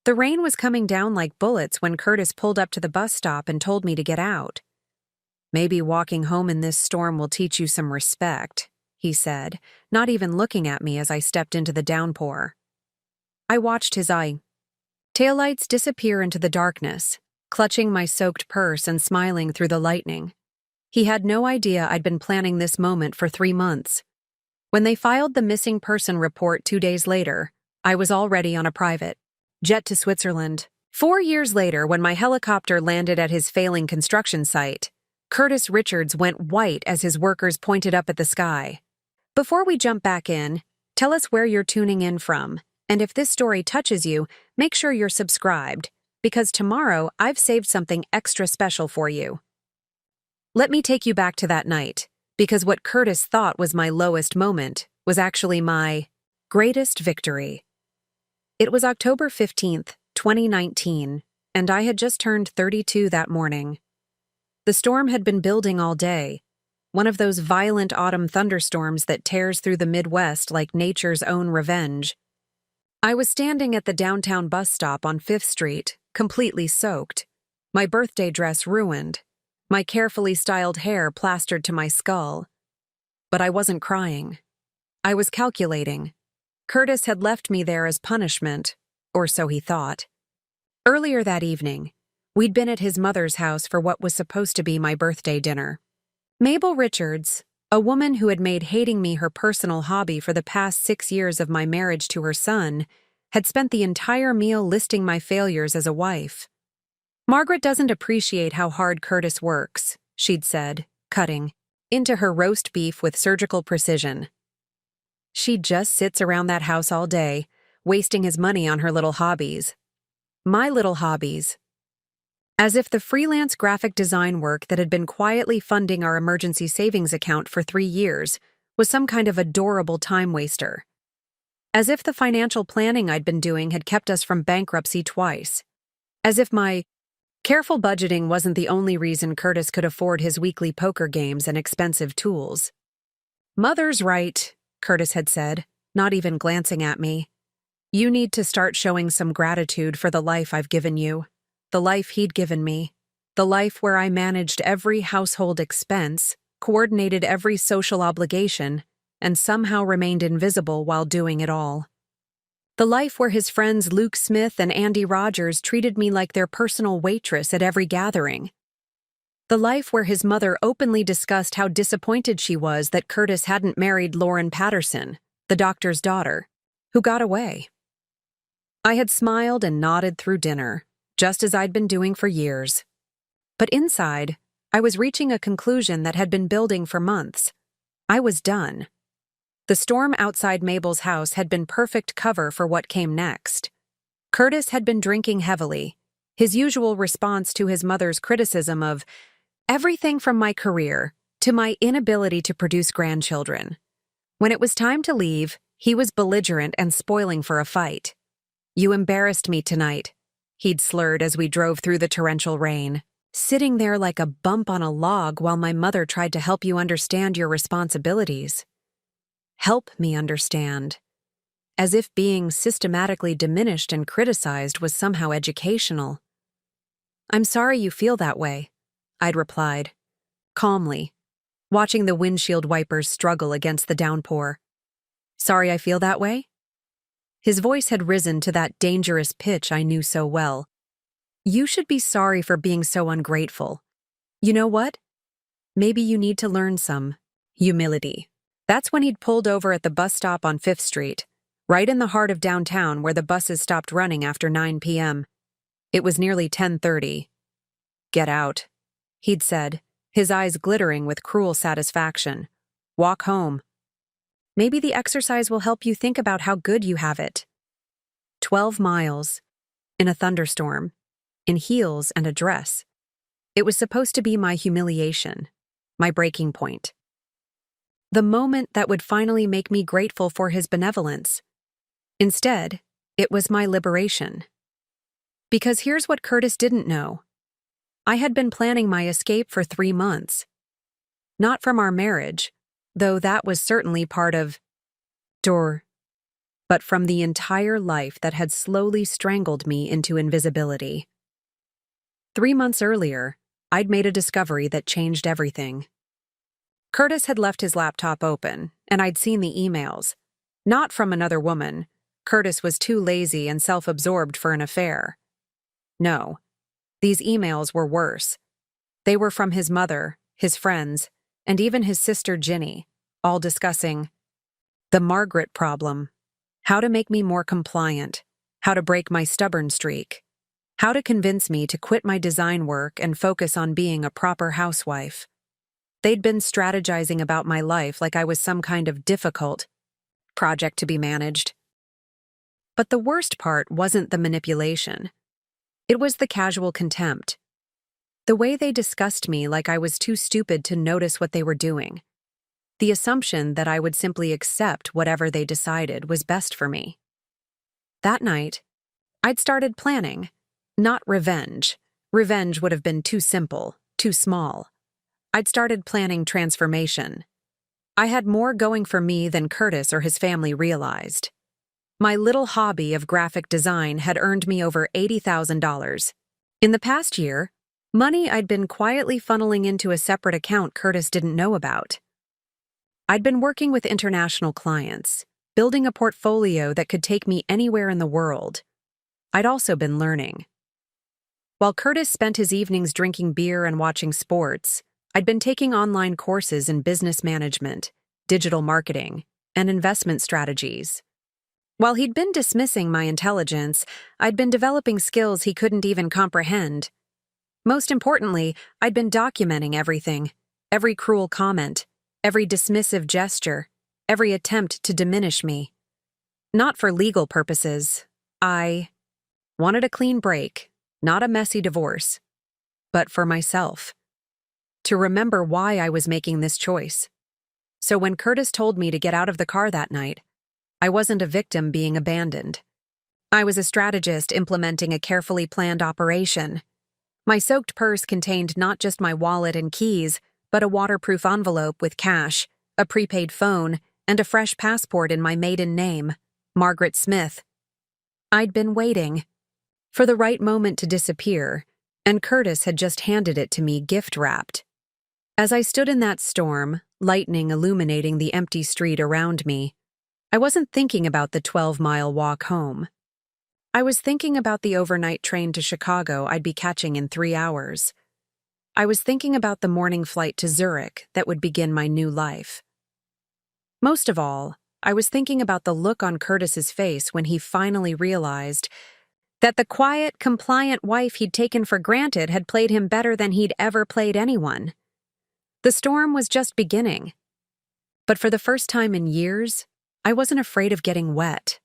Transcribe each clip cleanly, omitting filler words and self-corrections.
The rain was coming down like bullets when Curtis pulled up to the bus stop and told me to get out. "Maybe walking home in this storm will teach you some respect," he said, not even looking at me as I stepped into the downpour. I watched his taillights disappear into the darkness, clutching my soaked purse and smiling through the lightning. He had no idea I'd been planning this moment for 3 months. When they filed the missing person report 2 days later, I was already on a private jet to Switzerland. 4 years later, when my helicopter landed at his failing construction site, Curtis Richards went white as his workers pointed up at the sky. Before we jump back in, tell us where you're tuning in from, and if this story touches you, make sure you're subscribed, because tomorrow I've saved something extra special for you. Let me take you back to that night, because what Curtis thought was my lowest moment was actually my greatest victory. It was October 15th, 2019, and I had just turned 32 that morning. The storm had been building all day, one of those violent autumn thunderstorms that tears through the Midwest like nature's own revenge. I was standing at the downtown bus stop on 5th Street, completely soaked, my birthday dress ruined, my carefully styled hair plastered to my skull. But I wasn't crying. I was calculating. Curtis had left me there as punishment, or so he thought. Earlier that evening, we'd been at his mother's house for what was supposed to be my birthday dinner. Mabel Richards, a woman who had made hating me her personal hobby for the past 6 years of my marriage to her son, had spent the entire meal listing my failures as a wife. "Margaret doesn't appreciate how hard Curtis works," she'd said, cutting into her roast beef with surgical precision. "She just sits around that house all day, wasting his money on her little hobbies." My little hobbies. As if the freelance graphic design work that had been quietly funding our emergency savings account for 3 years was some kind of adorable time waster. As if the financial planning I'd been doing had kept us from bankruptcy twice. As if my careful budgeting wasn't the only reason Curtis could afford his weekly poker games and expensive tools. "Mother's right," Curtis had said, not even glancing at me. "You need to start showing some gratitude for the life I've given you. The life he'd given me. The life where I managed every household expense, coordinated every social obligation, and somehow remained invisible while doing it all. The life where his friends Luke Smith and Andy Rogers treated me like their personal waitress at every gathering. The life where his mother openly discussed how disappointed she was that Curtis hadn't married Lauren Patterson, the doctor's daughter, who got away." I had smiled and nodded through dinner, just as I'd been doing for years. But inside, I was reaching a conclusion that had been building for months. I was done. The storm outside Mabel's house had been perfect cover for what came next. Curtis had been drinking heavily, his usual response to his mother's criticism of everything from my career to my inability to produce grandchildren. When it was time to leave, he was belligerent and spoiling for a fight. "You embarrassed me tonight," he'd slurred as we drove through the torrential rain, "sitting there like a bump on a log while my mother tried to help you understand your responsibilities." Help me understand. As if being systematically diminished and criticized was somehow educational. "I'm sorry you feel that way," I'd replied, calmly, watching the windshield wipers struggle against the downpour. "Sorry I feel that way?" His voice had risen to that dangerous pitch I knew so well. "You should be sorry for being so ungrateful. You know what? Maybe you need to learn some humility." That's when he'd pulled over at the bus stop on 5th Street, right in the heart of downtown where the buses stopped running after 9 p.m. It was nearly 10:30. "Get out," he'd said, his eyes glittering with cruel satisfaction. "Walk home. Maybe the exercise will help you think about how good you have it." 12 miles, in a thunderstorm, in heels and a dress. It was supposed to be my humiliation, my breaking point. The moment that would finally make me grateful for his benevolence. Instead, it was my liberation. Because here's what Curtis didn't know. I had been planning my escape for 3 months. Not from our marriage, though that was certainly part of door, but from the entire life that had slowly strangled me into invisibility. 3 months earlier, I'd made a discovery that changed everything. Curtis had left his laptop open, and I'd seen the emails. Not from another woman. Curtis was too lazy and self-absorbed for an affair. No, these emails were worse. They were from his mother, his friends, and even his sister Ginny, all discussing the Margaret problem, how to make me more compliant, how to break my stubborn streak, how to convince me to quit my design work and focus on being a proper housewife. They'd been strategizing about my life like I was some kind of difficult project to be managed. But the worst part wasn't the manipulation. It was the casual contempt. The way they discussed me like I was too stupid to notice what they were doing. The assumption that I would simply accept whatever they decided was best for me. That night, I'd started planning. Not revenge. Revenge would have been too simple, too small. I'd started planning transformation. I had more going for me than Curtis or his family realized. My little hobby of graphic design had earned me over $80,000. In the past year, money I'd been quietly funneling into a separate account Curtis didn't know about. I'd been working with international clients, building a portfolio that could take me anywhere in the world. I'd also been learning. While Curtis spent his evenings drinking beer and watching sports, I'd been taking online courses in business management, digital marketing, and investment strategies. While he'd been dismissing my intelligence, I'd been developing skills he couldn't even comprehend. Most importantly, I'd been documenting everything, every cruel comment, every dismissive gesture, every attempt to diminish me. Not for legal purposes. I wanted a clean break, not a messy divorce, but for myself. To remember why I was making this choice. So when Curtis told me to get out of the car that night, I wasn't a victim being abandoned. I was a strategist implementing a carefully planned operation. My soaked purse contained not just my wallet and keys, but a waterproof envelope with cash, a prepaid phone, and a fresh passport in my maiden name, Margaret Smith. I'd been waiting for the right moment to disappear, and Curtis had just handed it to me gift-wrapped. As I stood in that storm, lightning illuminating the empty street around me, I wasn't thinking about the 12-mile walk home. I was thinking about the overnight train to Chicago I'd be catching in 3 hours. I was thinking about the morning flight to Zurich that would begin my new life. Most of all, I was thinking about the look on Curtis's face when he finally realized that the quiet, compliant wife he'd taken for granted had played him better than he'd ever played anyone. The storm was just beginning. But for the first time in years, I wasn't afraid of getting wet.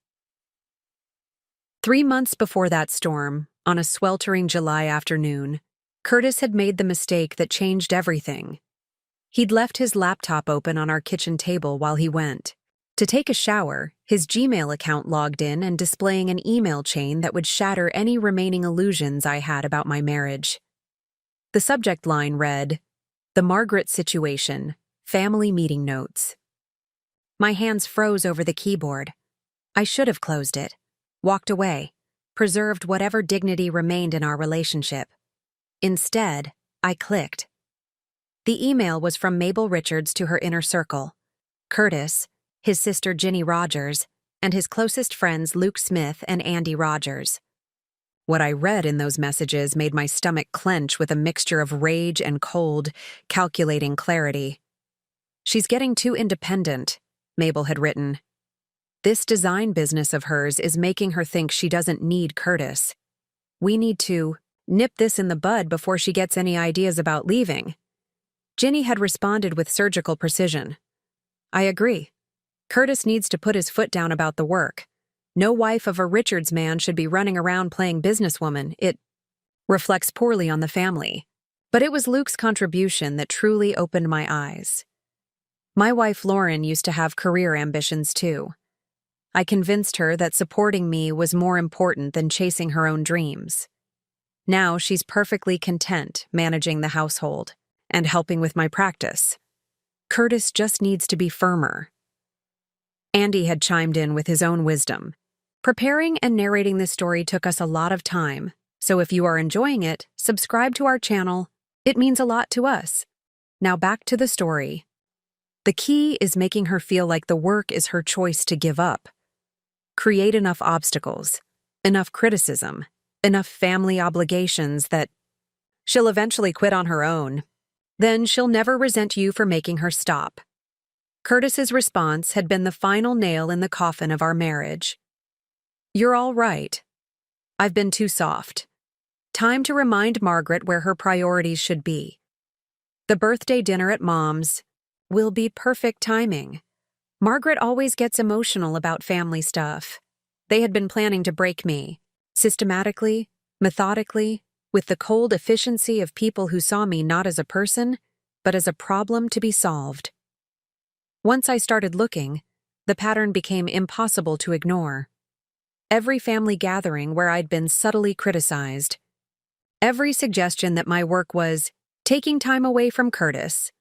3 months before that storm, on a sweltering July afternoon, Curtis had made the mistake that changed everything. He'd left his laptop open on our kitchen table while he went to take a shower, his Gmail account logged in and displaying an email chain that would shatter any remaining illusions I had about my marriage. The subject line read, "The Margaret Situation, Family Meeting Notes." My hands froze over the keyboard. I should have closed it, walked away, preserved whatever dignity remained in our relationship. Instead, I clicked. The email was from Mabel Richards to her inner circle, Curtis, his sister Ginny Rogers, and his closest friends Luke Smith and Andy Rogers. What I read in those messages made my stomach clench with a mixture of rage and cold, calculating clarity. "She's getting too independent," Mabel had written. "This design business of hers is making her think she doesn't need Curtis. We need to nip this in the bud before she gets any ideas about leaving." Ginny had responded with surgical precision. "I agree. Curtis needs to put his foot down about the work. No wife of a Richards man should be running around playing businesswoman. It reflects poorly on the family." But it was Luke's contribution that truly opened my eyes. My wife Lauren used to have career ambitions too. I convinced her that supporting me was more important than chasing her own dreams. Now she's perfectly content managing the household and helping with my practice. Curtis just needs to be firmer. Andy had chimed in with his own wisdom. Preparing and narrating this story took us a lot of time, so if you are enjoying it, subscribe to our channel. It means a lot to us. Now back to the story. The key is making her feel like the work is her choice to give up. Create enough obstacles, enough criticism, enough family obligations that she'll eventually quit on her own. Then she'll never resent you for making her stop. Curtis's response had been the final nail in the coffin of our marriage. "You're all right. I've been too soft. Time to remind Margaret where her priorities should be. The birthday dinner at Mom's will be perfect timing. Margaret always gets emotional about family stuff. They had been planning to break me, systematically, methodically, with the cold efficiency of people who saw me not as a person, but as a problem to be solved. Once I started looking, the pattern became impossible to ignore. Every family gathering where I'd been subtly criticized, every suggestion that my work was taking time away from Curtis,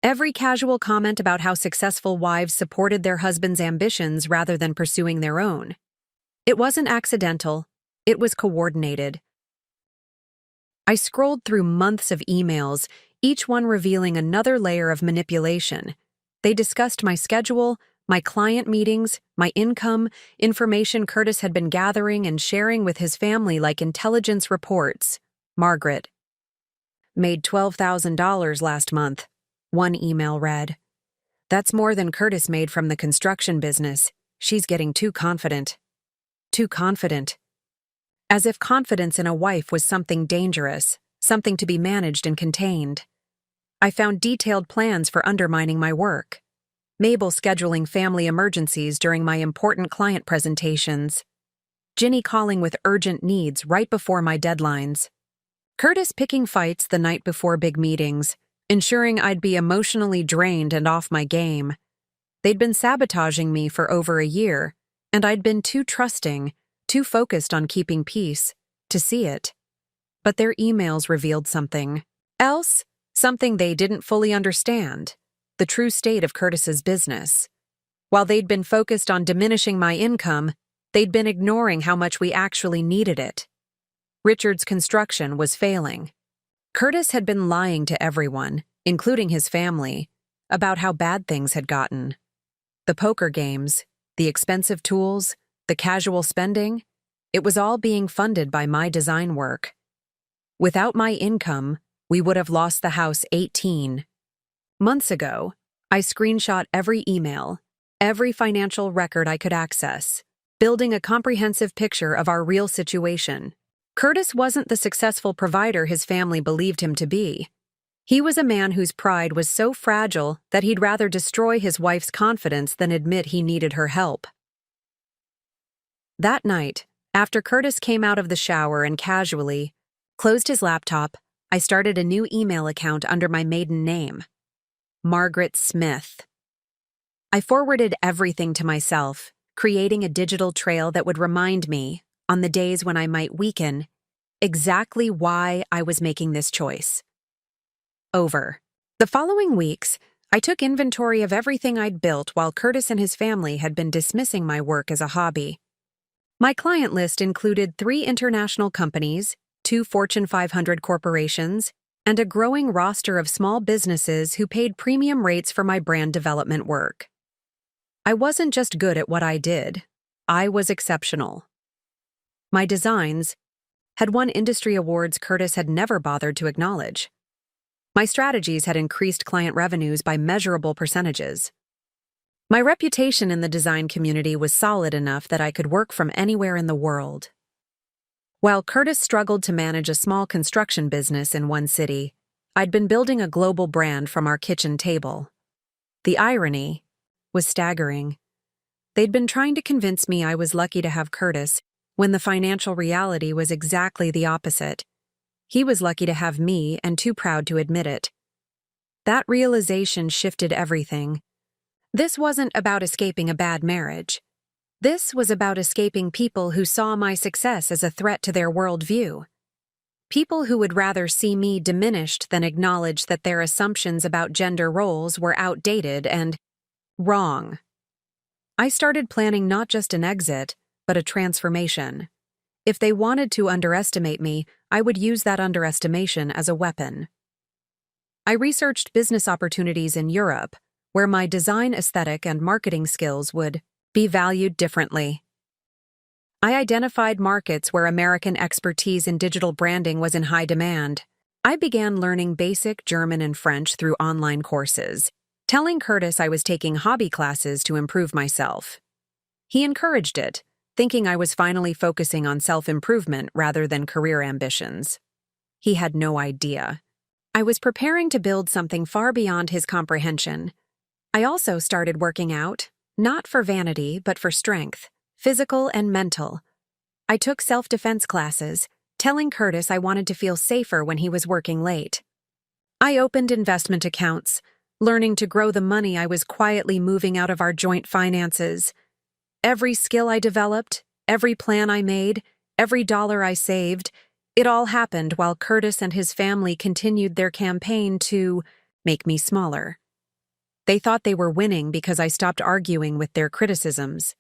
every casual comment about how successful wives supported their husbands' ambitions rather than pursuing their own. It wasn't accidental, it was coordinated. I scrolled through months of emails, each one revealing another layer of manipulation. They discussed my schedule, my client meetings, my income, information Curtis had been gathering and sharing with his family like intelligence reports. Margaret made $12,000 last month, one email read. That's more than Curtis made from the construction business. She's getting too confident. Too confident. As if confidence in a wife was something dangerous, something to be managed and contained. I found detailed plans for undermining my work. Mabel scheduling family emergencies during my important client presentations. Ginny calling with urgent needs right before my deadlines. Curtis picking fights the night before big meetings, ensuring I'd be emotionally drained and off my game. They'd been sabotaging me for over a year, and I'd been too trusting, too focused on keeping peace, to see it. But their emails revealed something else, something they didn't fully understand, the true state of Curtis's business. While they'd been focused on diminishing my income, they'd been ignoring how much we actually needed it. Richard's construction was failing. Curtis had been lying to everyone, including his family, about how bad things had gotten. The poker games, the expensive tools, the casual spending, it was all being funded by my design work. Without my income, we would have lost the house 18 months ago. I screenshot every email, every financial record I could access, building a comprehensive picture of our real situation. Curtis wasn't the successful provider his family believed him to be. He was a man whose pride was so fragile that he'd rather destroy his wife's confidence than admit he needed her help. That night, after Curtis came out of the shower and casually closed his laptop, I started a new email account under my maiden name, Margaret Smith. I forwarded everything to myself, creating a digital trail that would remind me, on the days when I might weaken, exactly why I was making this choice. Over the following weeks, I took inventory of everything I'd built while Curtis and his family had been dismissing my work as a hobby. My client list included 3 international companies, 2 Fortune 500 corporations, and a growing roster of small businesses who paid premium rates for my brand development work. I wasn't just good at what I did, I was exceptional. My designs had won industry awards Curtis had never bothered to acknowledge. My strategies had increased client revenues by measurable percentages. My reputation in the design community was solid enough that I could work from anywhere in the world. While Curtis struggled to manage a small construction business in one city, I'd been building a global brand from our kitchen table. The irony was staggering. They'd been trying to convince me I was lucky to have Curtis, when the financial reality was exactly the opposite. He was lucky to have me and too proud to admit it. That realization shifted everything. This wasn't about escaping a bad marriage. This was about escaping people who saw my success as a threat to their worldview. People who would rather see me diminished than acknowledge that their assumptions about gender roles were outdated and wrong. I started planning not just an exit, but a transformation. If they wanted to underestimate me, I would use that underestimation as a weapon. I researched business opportunities in Europe, where my design aesthetic and marketing skills would be valued differently. I identified markets where American expertise in digital branding was in high demand. I began learning basic German and French through online courses, telling Curtis I was taking hobby classes to improve myself. He encouraged it, thinking I was finally focusing on self-improvement rather than career ambitions. He had no idea. I was preparing to build something far beyond his comprehension. I also started working out, not for vanity, but for strength, physical and mental. I took self-defense classes, telling Curtis I wanted to feel safer when he was working late. I opened investment accounts, learning to grow the money I was quietly moving out of our joint finances. Every skill I developed, every plan I made, every dollar I saved, it all happened while Curtis and his family continued their campaign to make me smaller. They thought they were winning because I stopped arguing with their criticisms.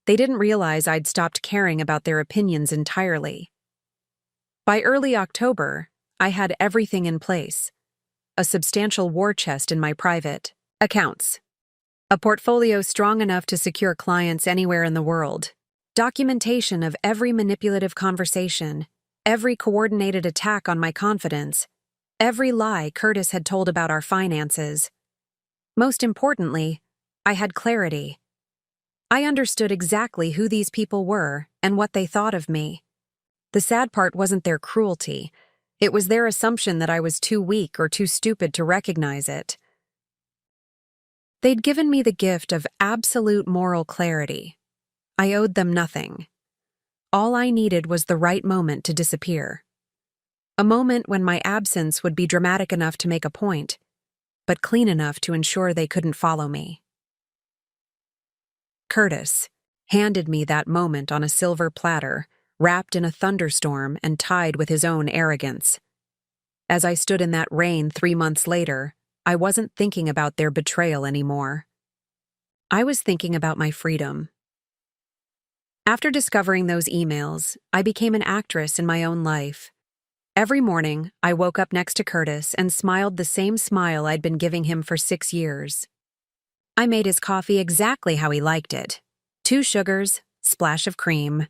They didn't realize I'd stopped caring about their opinions entirely. By early October, I had everything in place. A substantial war chest in my private accounts. A portfolio strong enough to secure clients anywhere in the world. Documentation of every manipulative conversation, every coordinated attack on my confidence, every lie Curtis had told about our finances. Most importantly, I had clarity. I understood exactly who these people were and what they thought of me. The sad part wasn't their cruelty. It was their assumption that I was too weak or too stupid to recognize it. They'd given me the gift of absolute moral clarity. I owed them nothing. All I needed was the right moment to disappear. A moment when my absence would be dramatic enough to make a point, but clean enough to ensure they couldn't follow me. Curtis handed me that moment on a silver platter, wrapped in a thunderstorm and tied with his own arrogance. As I stood in that rain 3 months later, I wasn't thinking about their betrayal anymore. I was thinking about my freedom. After discovering those emails, I became an actress in my own life. Every morning, I woke up next to Curtis and smiled the same smile I'd been giving him for 6 years. I made his coffee exactly how he liked it. 2 sugars, splash of cream.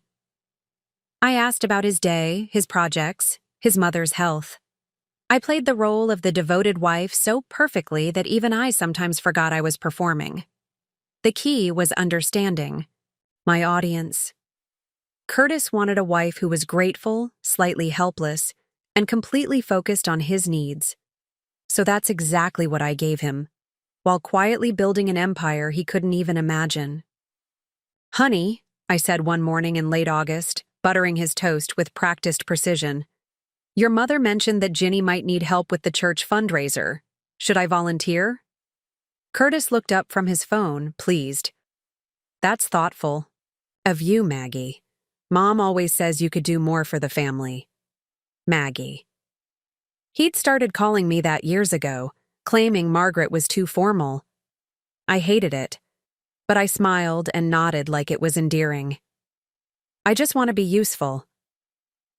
I asked about his day, his projects, his mother's health. I played the role of the devoted wife so perfectly that even I sometimes forgot I was performing. The key was understanding. My audience. Curtis wanted a wife who was grateful, slightly helpless, and completely focused on his needs. So that's exactly what I gave him, while quietly building an empire he couldn't even imagine. "Honey," I said one morning in late August, buttering his toast with practiced precision, "your mother mentioned that Ginny might need help with the church fundraiser. Should I volunteer?" Curtis looked up from his phone, pleased. "That's thoughtful. Of you, Maggie. Mom always says you could do more for the family. Maggie." He'd started calling me that years ago, claiming Margaret was too formal. I hated it, but I smiled and nodded like it was endearing. "I just want to be useful."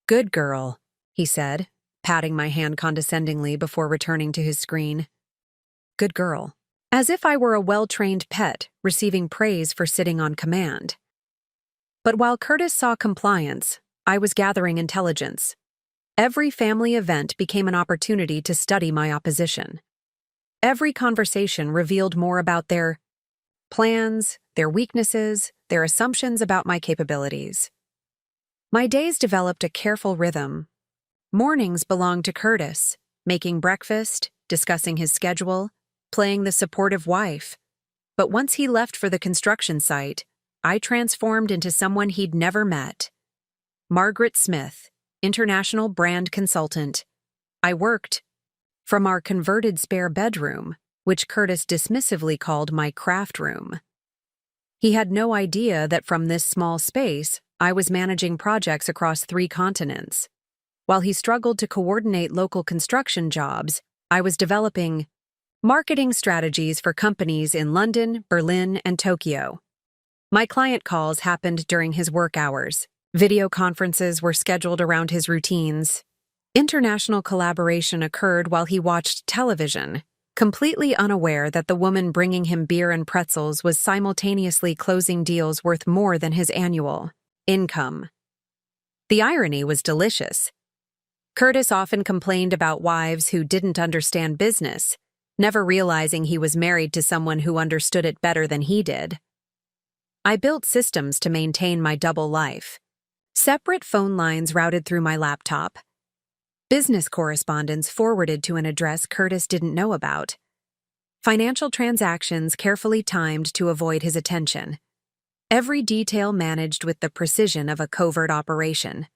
"Good girl," he said, patting my hand condescendingly before returning to his screen. Good girl. As if I were a well-trained pet receiving praise for sitting on command. But while Curtis saw compliance, I was gathering intelligence. Every family event became an opportunity to study my opposition. Every conversation revealed more about their plans, their weaknesses, their assumptions about my capabilities. My days developed a careful rhythm. Mornings belonged to Curtis, making breakfast, discussing his schedule, playing the supportive wife. But once he left for the construction site, I transformed into someone he'd never met. Margaret Smith, international brand consultant. I worked from our converted spare bedroom, which Curtis dismissively called my craft room. He had no idea that from this small space, I was managing projects across 3 continents. While he struggled to coordinate local construction jobs, I was developing marketing strategies for companies in London, Berlin, and Tokyo. My client calls happened during his work hours. Video conferences were scheduled around his routines. International collaboration occurred while he watched television, completely unaware that the woman bringing him beer and pretzels was simultaneously closing deals worth more than his annual income. The irony was delicious. Curtis often complained about wives who didn't understand business, never realizing he was married to someone who understood it better than he did. I built systems to maintain my double life. Separate phone lines routed through my laptop. Business correspondence forwarded to an address Curtis didn't know about. Financial transactions carefully timed to avoid his attention. Every detail managed with the precision of a covert operation.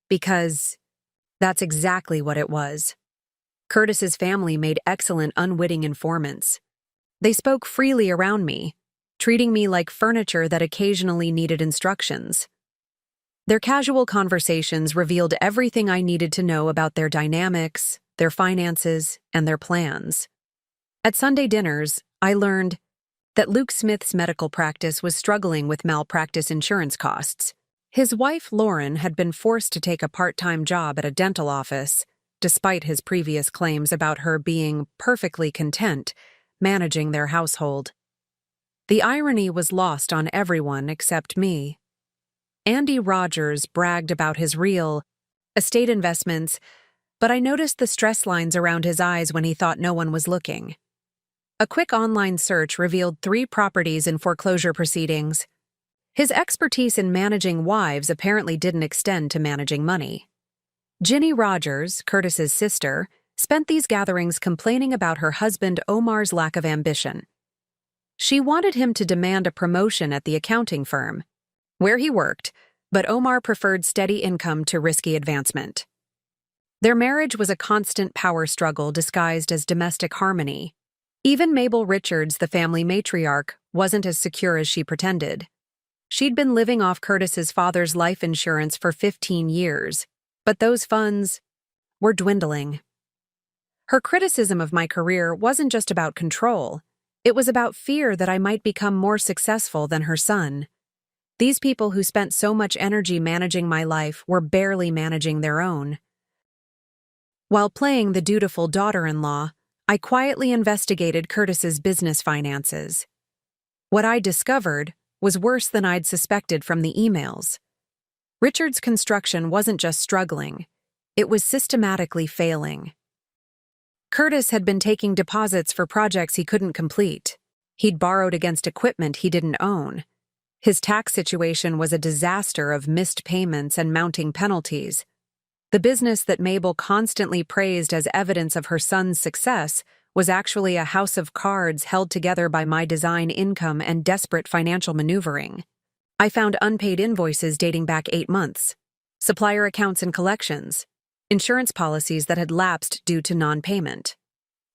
Because that's exactly what it was. Curtis's family made excellent unwitting informants. They spoke freely around me, treating me like furniture that occasionally needed instructions. Their casual conversations revealed everything I needed to know about their dynamics, their finances, and their plans. At Sunday dinners, I learned that Luke Smith's medical practice was struggling with malpractice insurance costs. His wife, Lauren, had been forced to take a part-time job at a dental office, despite his previous claims about her being perfectly content managing their household. The irony was lost on everyone except me. Andy Rogers bragged about his real estate investments, but I noticed the stress lines around his eyes when he thought no one was looking. A quick online search revealed 3 properties in foreclosure proceedings. His expertise in managing wives apparently didn't extend to managing money. Ginny Rogers, Curtis's sister, spent these gatherings complaining about her husband Omar's lack of ambition. She wanted him to demand a promotion at the accounting firm, where he worked, but Omar preferred steady income to risky advancement. Their marriage was a constant power struggle disguised as domestic harmony. Even Mabel Richards, the family matriarch, wasn't as secure as she pretended. She'd been living off Curtis's father's life insurance for 15 years, but those funds were dwindling. Her criticism of my career wasn't just about control. It was about fear that I might become more successful than her son. These people who spent so much energy managing my life were barely managing their own. While playing the dutiful daughter-in-law, I quietly investigated Curtis's business finances. What I discovered was worse than I'd suspected from the emails. Richard's construction wasn't just struggling, it was systematically failing. Curtis had been taking deposits for projects he couldn't complete. He'd borrowed against equipment he didn't own. His tax situation was a disaster of missed payments and mounting penalties. The business that Mabel constantly praised as evidence of her son's success was actually a house of cards held together by my design income and desperate financial maneuvering. I found unpaid invoices dating back 8 months, supplier accounts and collections, insurance policies that had lapsed due to non-payment.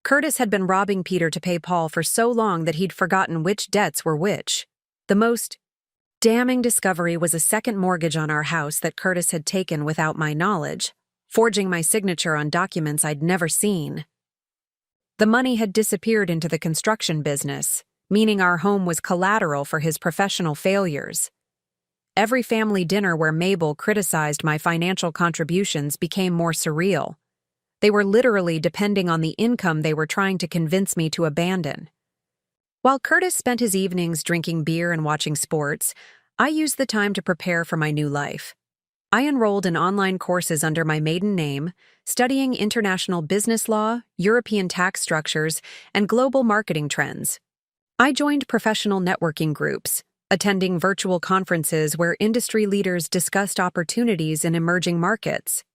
Curtis had been robbing Peter to pay Paul for so long that he'd forgotten which debts were which. The most damning discovery was a second mortgage on our house that Curtis had taken without my knowledge, forging my signature on documents I'd never seen. The money had disappeared into the construction business, meaning our home was collateral for his professional failures. Every family dinner where Mabel criticized my financial contributions became more surreal. They were literally depending on the income they were trying to convince me to abandon. While Curtis spent his evenings drinking beer and watching sports, I used the time to prepare for my new life. I enrolled in online courses under my maiden name, studying international business law, European tax structures, and global marketing trends. I joined professional networking groups, attending virtual conferences where industry leaders discussed opportunities in emerging markets.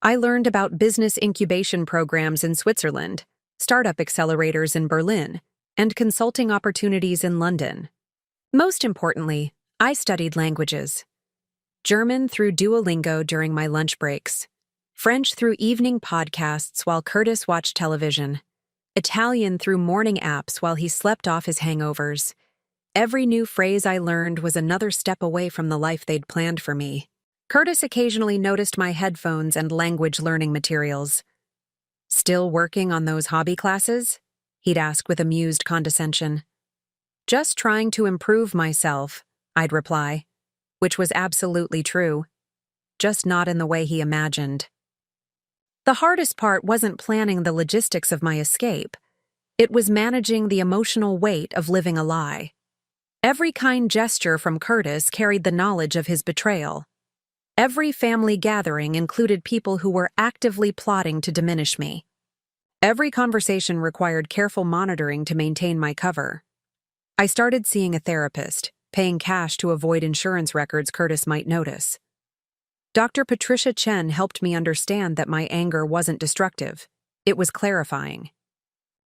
I learned about business incubation programs in Switzerland, startup accelerators in Berlin, and consulting opportunities in London. Most importantly, I studied languages. German through Duolingo during my lunch breaks, French through evening podcasts while Curtis watched television, Italian through morning apps while he slept off his hangovers. Every new phrase I learned was another step away from the life they'd planned for me. Curtis occasionally noticed my headphones and language learning materials. "Still working on those hobby classes?" he'd ask with amused condescension. "Just trying to improve myself," I'd reply, which was absolutely true, just not in the way he imagined. The hardest part wasn't planning the logistics of my escape. It was managing the emotional weight of living a lie. Every kind gesture from Curtis carried the knowledge of his betrayal. Every family gathering included people who were actively plotting to diminish me. Every conversation required careful monitoring to maintain my cover. I started seeing a therapist, paying cash to avoid insurance records Curtis might notice. Dr. Patricia Chen helped me understand that my anger wasn't destructive. It was clarifying.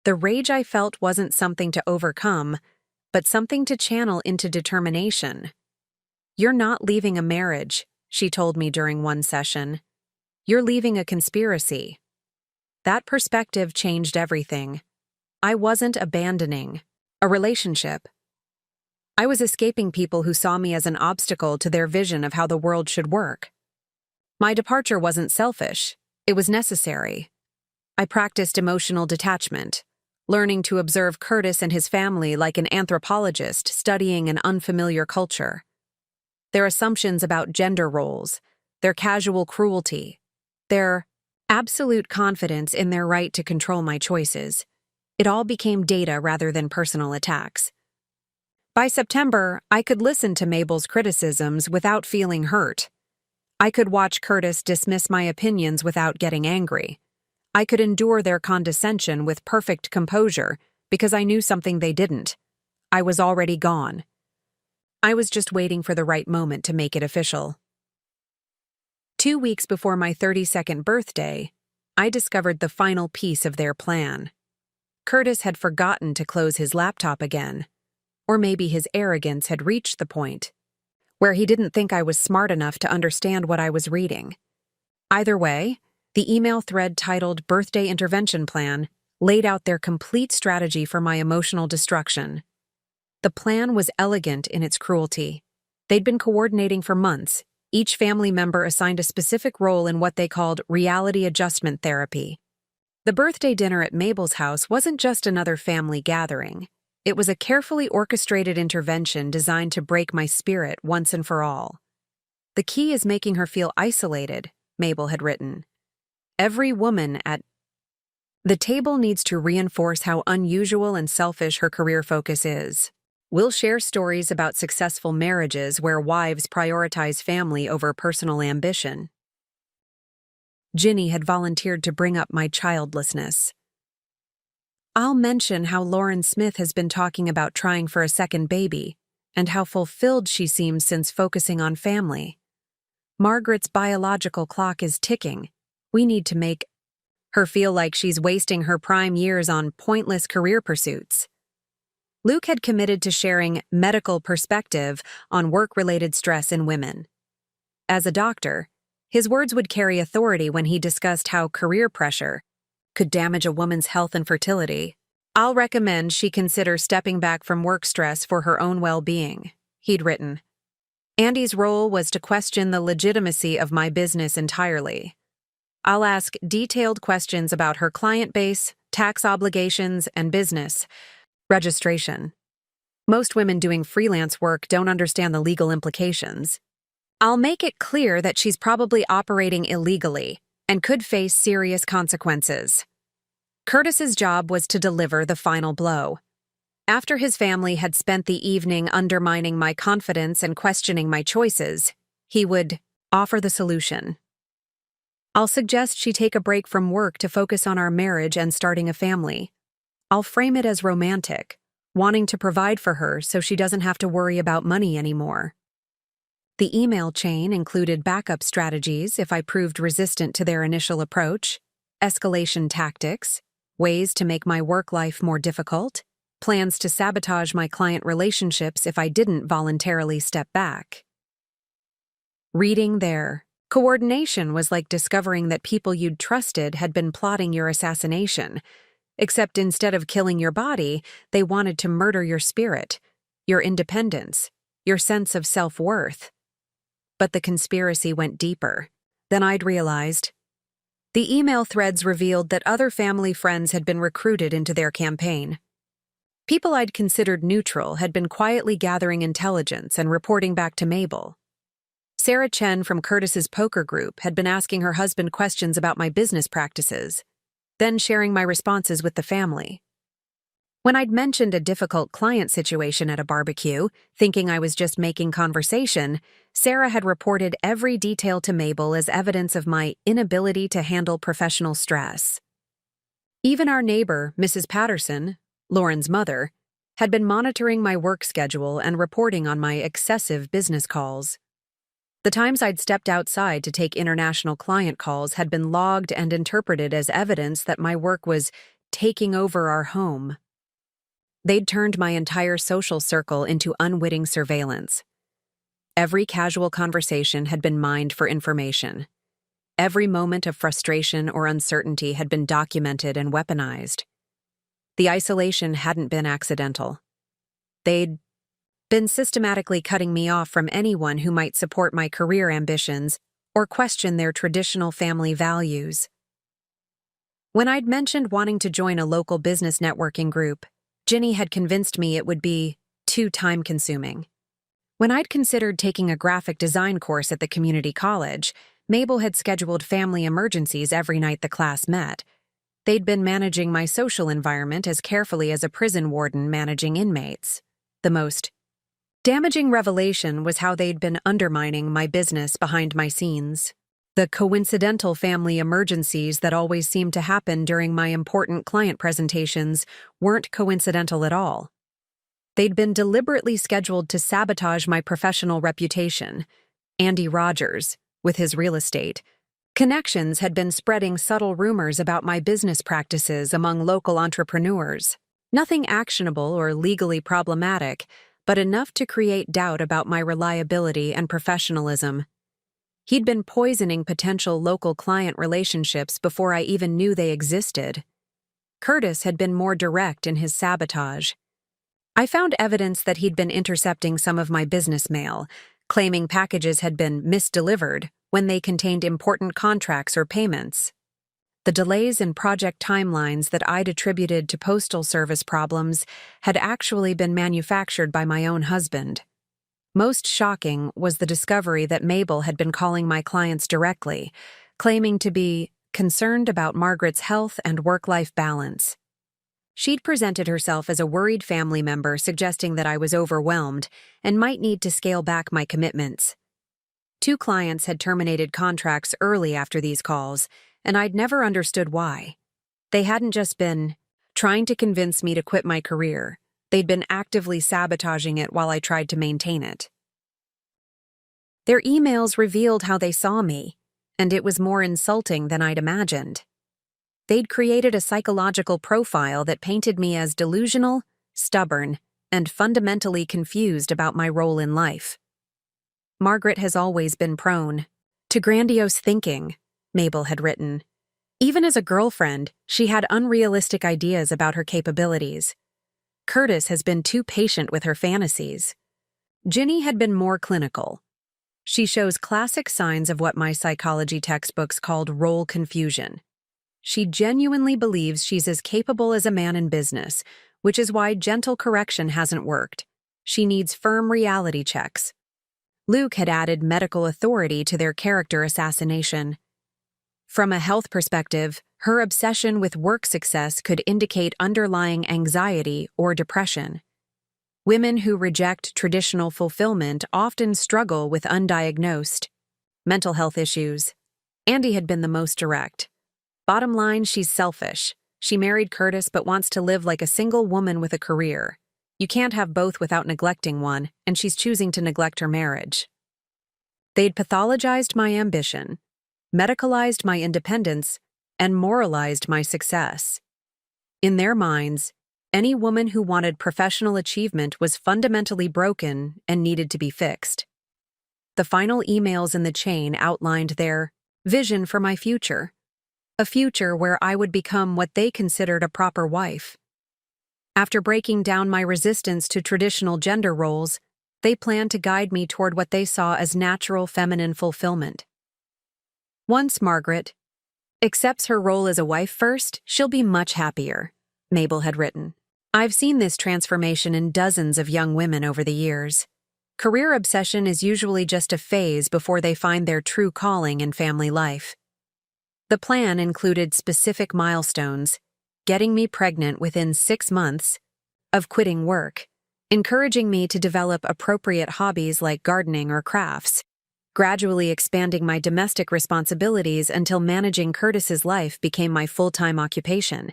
The rage I felt wasn't something to overcome, but something to channel into determination. "You're not leaving a marriage," she told me during one session. "You're leaving a conspiracy." That perspective changed everything. I wasn't abandoning a relationship. I was escaping people who saw me as an obstacle to their vision of how the world should work. My departure wasn't selfish, it was necessary. I practiced emotional detachment, learning to observe Curtis and his family like an anthropologist studying an unfamiliar culture. Their assumptions about gender roles, their casual cruelty, their absolute confidence in their right to control my choices. It all became data rather than personal attacks. By September, I could listen to Mabel's criticisms without feeling hurt. I could watch Curtis dismiss my opinions without getting angry. I could endure their condescension with perfect composure because I knew something they didn't. I was already gone. I was just waiting for the right moment to make it official. 2 weeks before my 32nd birthday, I discovered the final piece of their plan. Curtis had forgotten to close his laptop again. Or maybe his arrogance had reached the point where he didn't think I was smart enough to understand what I was reading. Either way, the email thread titled "Birthday Intervention Plan" laid out their complete strategy for my emotional destruction. The plan was elegant in its cruelty. They'd been coordinating for months. Each family member assigned a specific role in what they called reality adjustment therapy. The birthday dinner at Mabel's house wasn't just another family gathering. It was a carefully orchestrated intervention designed to break my spirit once and for all. "The key is making her feel isolated," Mabel had written. "Every woman at the table needs to reinforce how unusual and selfish her career focus is. We'll share stories about successful marriages where wives prioritize family over personal ambition." Ginny had volunteered to bring up my childlessness. "I'll mention how Lauren Smith has been talking about trying for a second baby, and how fulfilled she seems since focusing on family. Margaret's biological clock is ticking. We need to make her feel like she's wasting her prime years on pointless career pursuits." Luke had committed to sharing medical perspective on work-related stress in women. As a doctor, his words would carry authority when he discussed how career pressure could damage a woman's health and fertility. "I'll recommend she consider stepping back from work stress for her own well-being," he'd written. Andy's role was to question the legitimacy of my business entirely. "I'll ask detailed questions about her client base, tax obligations, and business registration. Most women doing freelance work don't understand the legal implications. I'll make it clear that she's probably operating illegally and could face serious consequences." Curtis's job was to deliver the final blow. After his family had spent the evening undermining my confidence and questioning my choices, he would offer the solution. "I'll suggest she take a break from work to focus on our marriage and starting a family. I'll frame it as romantic, wanting to provide for her so she doesn't have to worry about money anymore." The email chain included backup strategies if I proved resistant to their initial approach, escalation tactics, ways to make my work life more difficult, plans to sabotage my client relationships if I didn't voluntarily step back. Reading their coordination was like discovering that people you'd trusted had been plotting your assassination, except instead of killing your body, they wanted to murder your spirit, your independence, your sense of self-worth. But the conspiracy went deeper than I'd realized. The email threads revealed that other family friends had been recruited into their campaign. People I'd considered neutral had been quietly gathering intelligence and reporting back to Mabel. Sarah Chen from Curtis's poker group had been asking her husband questions about my business practices, then sharing my responses with the family. When I'd mentioned a difficult client situation at a barbecue, thinking I was just making conversation, Sarah had reported every detail to Mabel as evidence of my inability to handle professional stress. Even our neighbor, Mrs. Patterson, Lauren's mother, had been monitoring my work schedule and reporting on my excessive business calls. The times I'd stepped outside to take international client calls had been logged and interpreted as evidence that my work was taking over our home. They'd turned my entire social circle into unwitting surveillance. Every casual conversation had been mined for information. Every moment of frustration or uncertainty had been documented and weaponized. The isolation hadn't been accidental. They'd been systematically cutting me off from anyone who might support my career ambitions or question their traditional family values. When I'd mentioned wanting to join a local business networking group, Ginny had convinced me it would be too time-consuming. When I'd considered taking a graphic design course at the community college, Mabel had scheduled family emergencies every night the class met. They'd been managing my social environment as carefully as a prison warden managing inmates. The most damaging revelation was how they'd been undermining my business behind my scenes. The coincidental family emergencies that always seemed to happen during my important client presentations weren't coincidental at all. They'd been deliberately scheduled to sabotage my professional reputation. Andy Rogers, with his real estate connections, had been spreading subtle rumors about my business practices among local entrepreneurs. Nothing actionable or legally problematic, but enough to create doubt about my reliability and professionalism. He'd been poisoning potential local client relationships before I even knew they existed. Curtis had been more direct in his sabotage. I found evidence that he'd been intercepting some of my business mail, claiming packages had been misdelivered when they contained important contracts or payments. The delays in project timelines that I'd attributed to postal service problems had actually been manufactured by my own husband. Most shocking was the discovery that Mabel had been calling my clients directly, claiming to be concerned about Margaret's health and work-life balance. She'd presented herself as a worried family member, suggesting that I was overwhelmed and might need to scale back my commitments. 2 clients had terminated contracts early after these calls, and I'd never understood why. They hadn't just been trying to convince me to quit my career. They'd been actively sabotaging it while I tried to maintain it. Their emails revealed how they saw me, and it was more insulting than I'd imagined. They'd created a psychological profile that painted me as delusional, stubborn, and fundamentally confused about my role in life. Margaret has always been prone to grandiose thinking, Mabel had written. Even as a girlfriend, she had unrealistic ideas about her capabilities. Curtis has been too patient with her fantasies. Ginny had been more clinical. She shows classic signs of what my psychology textbooks called role confusion. She genuinely believes she's as capable as a man in business, which is why gentle correction hasn't worked. She needs firm reality checks. Luke had added medical authority to their character assassination. From a health perspective, her obsession with work success could indicate underlying anxiety or depression. Women who reject traditional fulfillment often struggle with undiagnosed mental health issues. Andy had been the most direct. Bottom line, she's selfish. She married Curtis but wants to live like a single woman with a career. You can't have both without neglecting one, and she's choosing to neglect her marriage. They'd pathologized my ambition, medicalized my independence, and moralized my success. In their minds, any woman who wanted professional achievement was fundamentally broken and needed to be fixed. The final emails in the chain outlined their vision for my future, a future where I would become what they considered a proper wife. After breaking down my resistance to traditional gender roles, they planned to guide me toward what they saw as natural feminine fulfillment. Once Margaret accepts her role as a wife first, she'll be much happier, Mabel had written. I've seen this transformation in dozens of young women over the years. Career obsession is usually just a phase before they find their true calling in family life. The plan included specific milestones, getting me pregnant within 6 months of quitting work, encouraging me to develop appropriate hobbies like gardening or crafts, gradually expanding my domestic responsibilities until managing Curtis's life became my full-time occupation.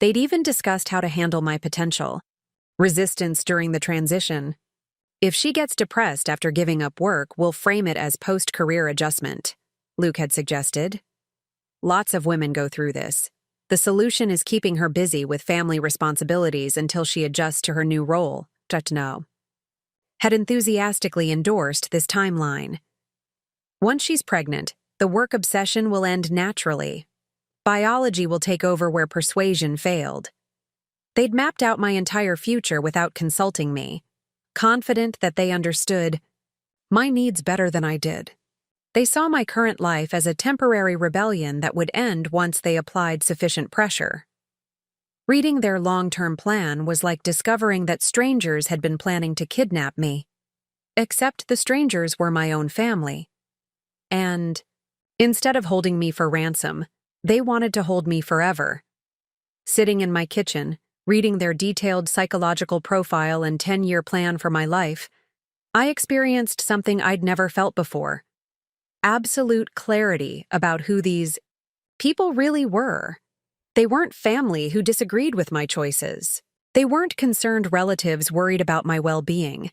They'd even discussed how to handle my potential resistance during the transition. If she gets depressed after giving up work, we'll frame it as post-career adjustment, Luke had suggested. Lots of women go through this. The solution is keeping her busy with family responsibilities until she adjusts to her new role, Jutno had enthusiastically endorsed this timeline. Once she's pregnant, the work obsession will end naturally. Biology will take over where persuasion failed. They'd mapped out my entire future without consulting me, confident that they understood my needs better than I did. They saw my current life as a temporary rebellion that would end once they applied sufficient pressure. Reading their long-term plan was like discovering that strangers had been planning to kidnap me. Except the strangers were my own family. And instead of holding me for ransom, they wanted to hold me forever. Sitting in my kitchen, reading their detailed psychological profile and 10-year plan for my life, I experienced something I'd never felt before. Absolute clarity about who these people really were. They weren't family who disagreed with my choices. They weren't concerned relatives worried about my well-being.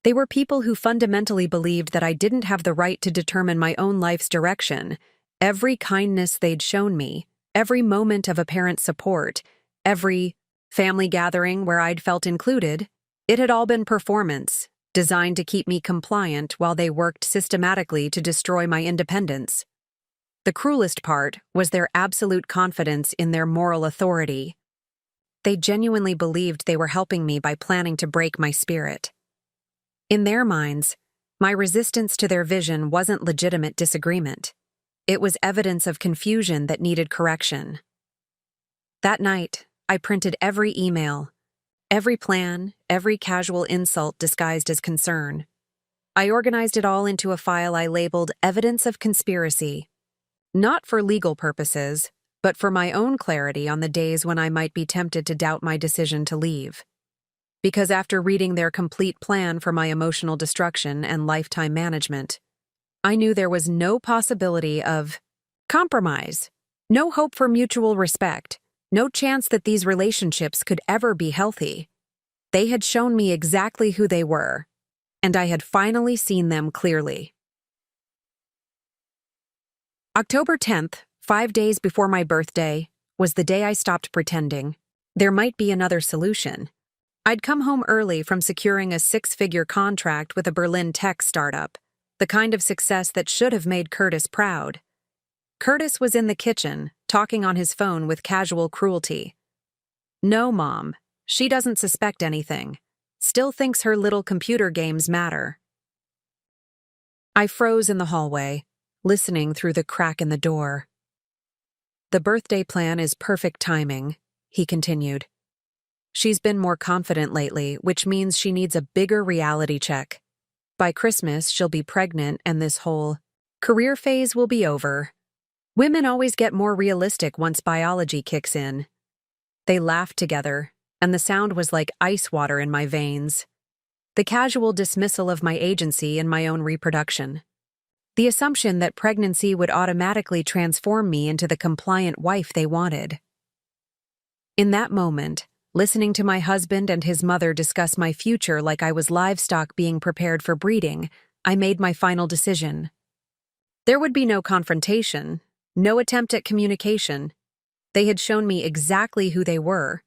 They were people who fundamentally believed that I didn't have the right to determine my own life's direction. Every kindness they'd shown me, every moment of apparent support, every family gathering where I'd felt included, it had all been performance, designed to keep me compliant while they worked systematically to destroy my independence. The cruelest part was their absolute confidence in their moral authority. They genuinely believed they were helping me by planning to break my spirit. In their minds, my resistance to their vision wasn't legitimate disagreement. It was evidence of confusion that needed correction. That night, I printed every email, every plan, every casual insult disguised as concern. I organized it all into a file I labeled Evidence of Conspiracy, not for legal purposes, but for my own clarity on the days when I might be tempted to doubt my decision to leave. Because after reading their complete plan for my emotional destruction and lifetime management, I knew there was no possibility of compromise, no hope for mutual respect, no chance that these relationships could ever be healthy. They had shown me exactly who they were, and I had finally seen them clearly. October 10th, 5 days before my birthday, was the day I stopped pretending. There might be another solution. I'd come home early from securing a 6-figure contract with a Berlin tech startup, the kind of success that should have made Curtis proud. Curtis was in the kitchen, talking on his phone with casual cruelty. No, Mom, she doesn't suspect anything. Still thinks her little computer games matter. I froze in the hallway, listening through the crack in the door. The birthday plan is perfect timing, he continued. She's been more confident lately, which means she needs a bigger reality check. By Christmas, she'll be pregnant and this whole career phase will be over. Women always get more realistic once biology kicks in. They laughed together, and the sound was like ice water in my veins. The casual dismissal of my agency in my own reproduction. The assumption that pregnancy would automatically transform me into the compliant wife they wanted. In that moment, listening to my husband and his mother discuss my future like I was livestock being prepared for breeding, I made my final decision. There would be no confrontation, no attempt at communication. They had shown me exactly who they were.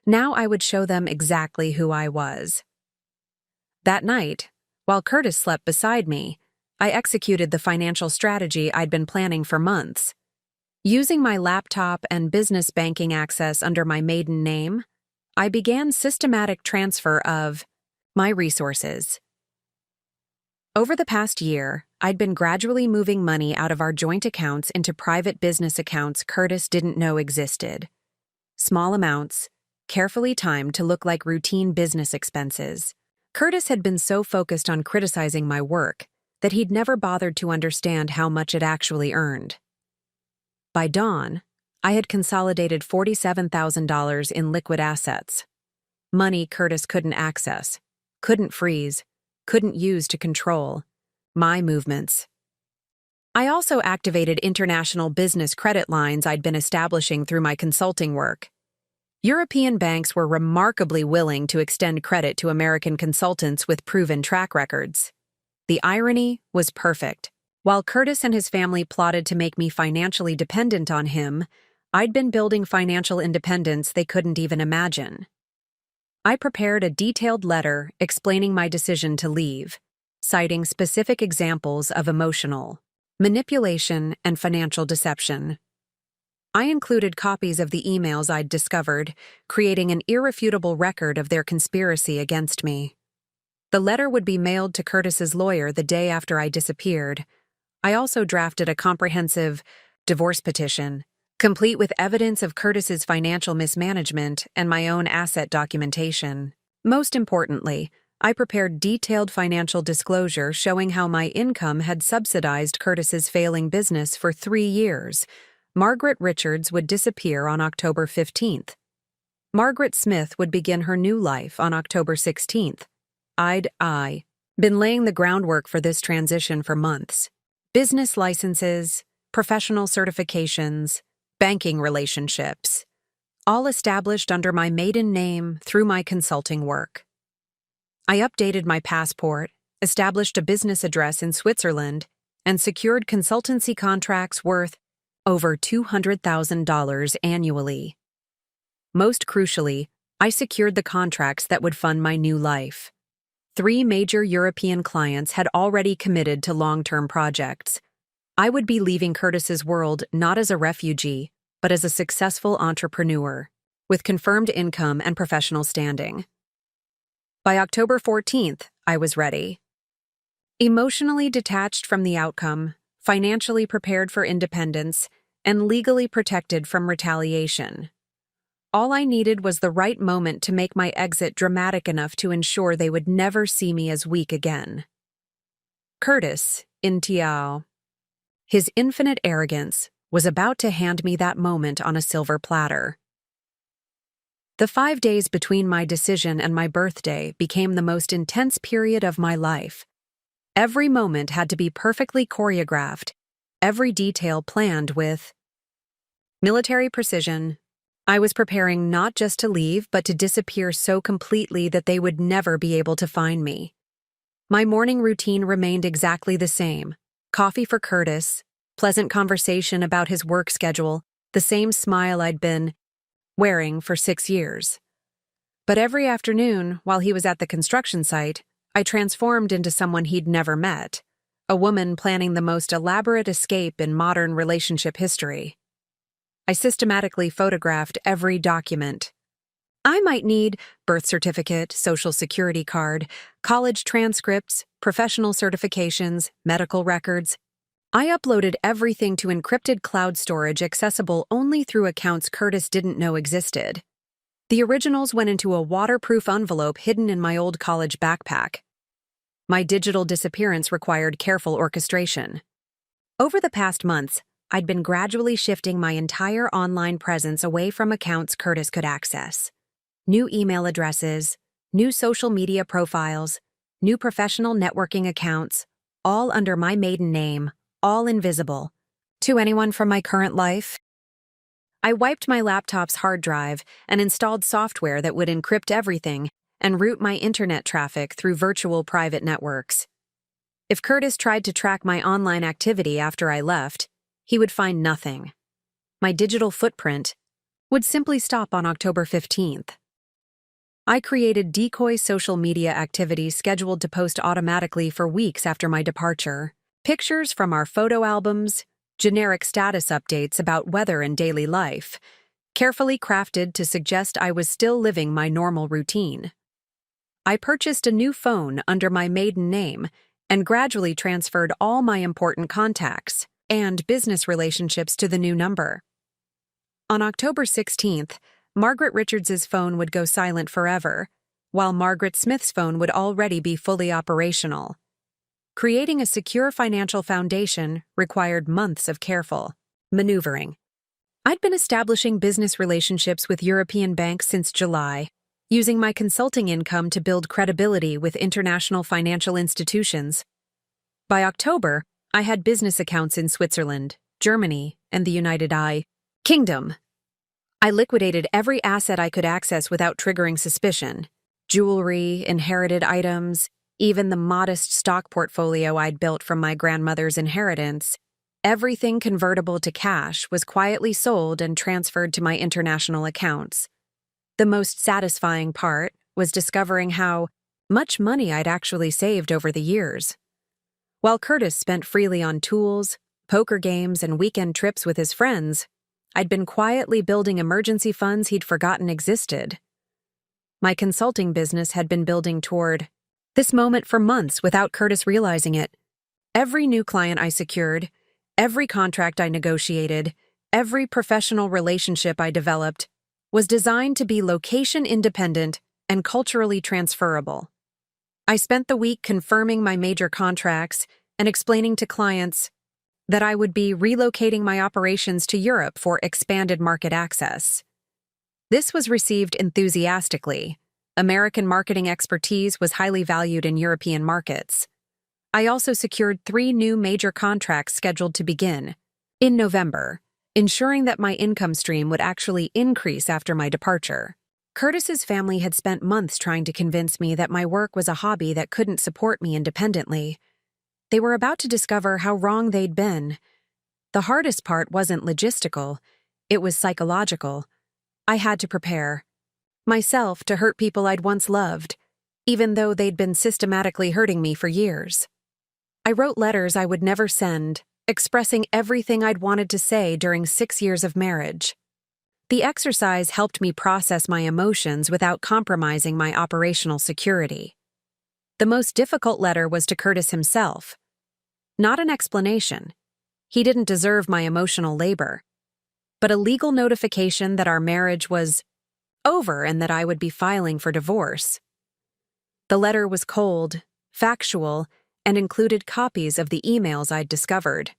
Now I would show them exactly who I was. That night, while Curtis slept beside me, I executed the financial strategy I'd been planning for months. Using my laptop and business banking access under my maiden name, I began systematic transfer of my resources. Over the past year, I'd been gradually moving money out of our joint accounts into private business accounts Curtis didn't know existed. Small amounts, carefully timed to look like routine business expenses. Curtis had been so focused on criticizing my work that he'd never bothered to understand how much it actually earned. By dawn, I had consolidated $47,000 in liquid assets. Money Curtis couldn't access, couldn't freeze, couldn't use to control my movements. I also activated international business credit lines I'd been establishing through my consulting work. European banks were remarkably willing to extend credit to American consultants with proven track records. The irony was perfect. While Curtis and his family plotted to make me financially dependent on him, I'd been building financial independence they couldn't even imagine. I prepared a detailed letter explaining my decision to leave, citing specific examples of emotional manipulation and financial deception. I included copies of the emails I'd discovered, creating an irrefutable record of their conspiracy against me. The letter would be mailed to Curtis's lawyer the day after I disappeared. I also drafted a comprehensive divorce petition, complete with evidence of Curtis's financial mismanagement and my own asset documentation. Most importantly, I prepared detailed financial disclosure showing how my income had subsidized Curtis's failing business for 3 years. Margaret Richards would disappear on October 15th. Margaret Smith would begin her new life on October 16th. I'd been laying the groundwork for this transition for months. Business licenses, professional certifications, banking relationships, all established under my maiden name through my consulting work. I updated my passport, established a business address in Switzerland, and secured consultancy contracts worth over $200,000 annually. Most crucially, I secured the contracts that would fund my new life. 3 major European clients had already committed to long-term projects. I would be leaving Curtis's world not as a refugee, but as a successful entrepreneur, with confirmed income and professional standing. By October 14th, I was ready. Emotionally detached from the outcome, financially prepared for independence, and legally protected from retaliation. All I needed was the right moment to make my exit dramatic enough to ensure they would never see me as weak again. Curtis, in Tiao. His infinite arrogance was about to hand me that moment on a silver platter. The 5 days between my decision and my birthday became the most intense period of my life. Every moment had to be perfectly choreographed, every detail planned with military precision. I was preparing not just to leave, but to disappear so completely that they would never be able to find me. My morning routine remained exactly the same. Coffee for Curtis, pleasant conversation about his work schedule, the same smile I'd been wearing for 6 years. But every afternoon, while he was at the construction site, I transformed into someone he'd never met, a woman planning the most elaborate escape in modern relationship history. I systematically photographed every document. I might need birth certificate, social security card, college transcripts, professional certifications, medical records. I uploaded everything to encrypted cloud storage accessible only through accounts Curtis didn't know existed. The originals went into a waterproof envelope hidden in my old college backpack. My digital disappearance required careful orchestration. Over the past months, I'd been gradually shifting my entire online presence away from accounts Curtis could access. New email addresses, new social media profiles, new professional networking accounts, all under my maiden name, all invisible to anyone from my current life. I wiped my laptop's hard drive and installed software that would encrypt everything and route my internet traffic through virtual private networks. If Curtis tried to track my online activity after I left, he would find nothing. My digital footprint would simply stop on October 15th. I created decoy social media activities scheduled to post automatically for weeks after my departure. Pictures from our photo albums, generic status updates about weather and daily life, carefully crafted to suggest I was still living my normal routine. I purchased a new phone under my maiden name and gradually transferred all my important contacts and business relationships to the new number. On October 16th, Margaret Richards's phone would go silent forever, while Margaret Smith's phone would already be fully operational. Creating a secure financial foundation required months of careful maneuvering. I'd been establishing business relationships with European banks since July, using my consulting income to build credibility with international financial institutions. By October, I had business accounts in Switzerland, Germany, and the United Kingdom. I liquidated every asset I could access without triggering suspicion: jewelry, inherited items, even the modest stock portfolio I'd built from my grandmother's inheritance. Everything convertible to cash was quietly sold and transferred to my international accounts. The most satisfying part was discovering how much money I'd actually saved over the years. While Curtis spent freely on tools, poker games, and weekend trips with his friends, I'd been quietly building emergency funds he'd forgotten existed. My consulting business had been building toward this moment for months without Curtis realizing it. Every new client I secured, every contract I negotiated, every professional relationship I developed was designed to be location-independent and culturally transferable. I spent the week confirming my major contracts and explaining to clients that I would be relocating my operations to Europe for expanded market access. This was received enthusiastically. American marketing expertise was highly valued in European markets. I also secured 3 new major contracts scheduled to begin in November, ensuring that my income stream would actually increase after my departure. Curtis's family had spent months trying to convince me that my work was a hobby that couldn't support me independently. They were about to discover how wrong they'd been. The hardest part wasn't logistical, it was psychological. I had to prepare myself to hurt people I'd once loved, even though they'd been systematically hurting me for years. I wrote letters I would never send, expressing everything I'd wanted to say during 6 years of marriage. The exercise helped me process my emotions without compromising my operational security. The most difficult letter was to Curtis himself. Not an explanation. He didn't deserve my emotional labor, but a legal notification that our marriage was over and that I would be filing for divorce. The letter was cold, factual, and included copies of the emails I'd discovered.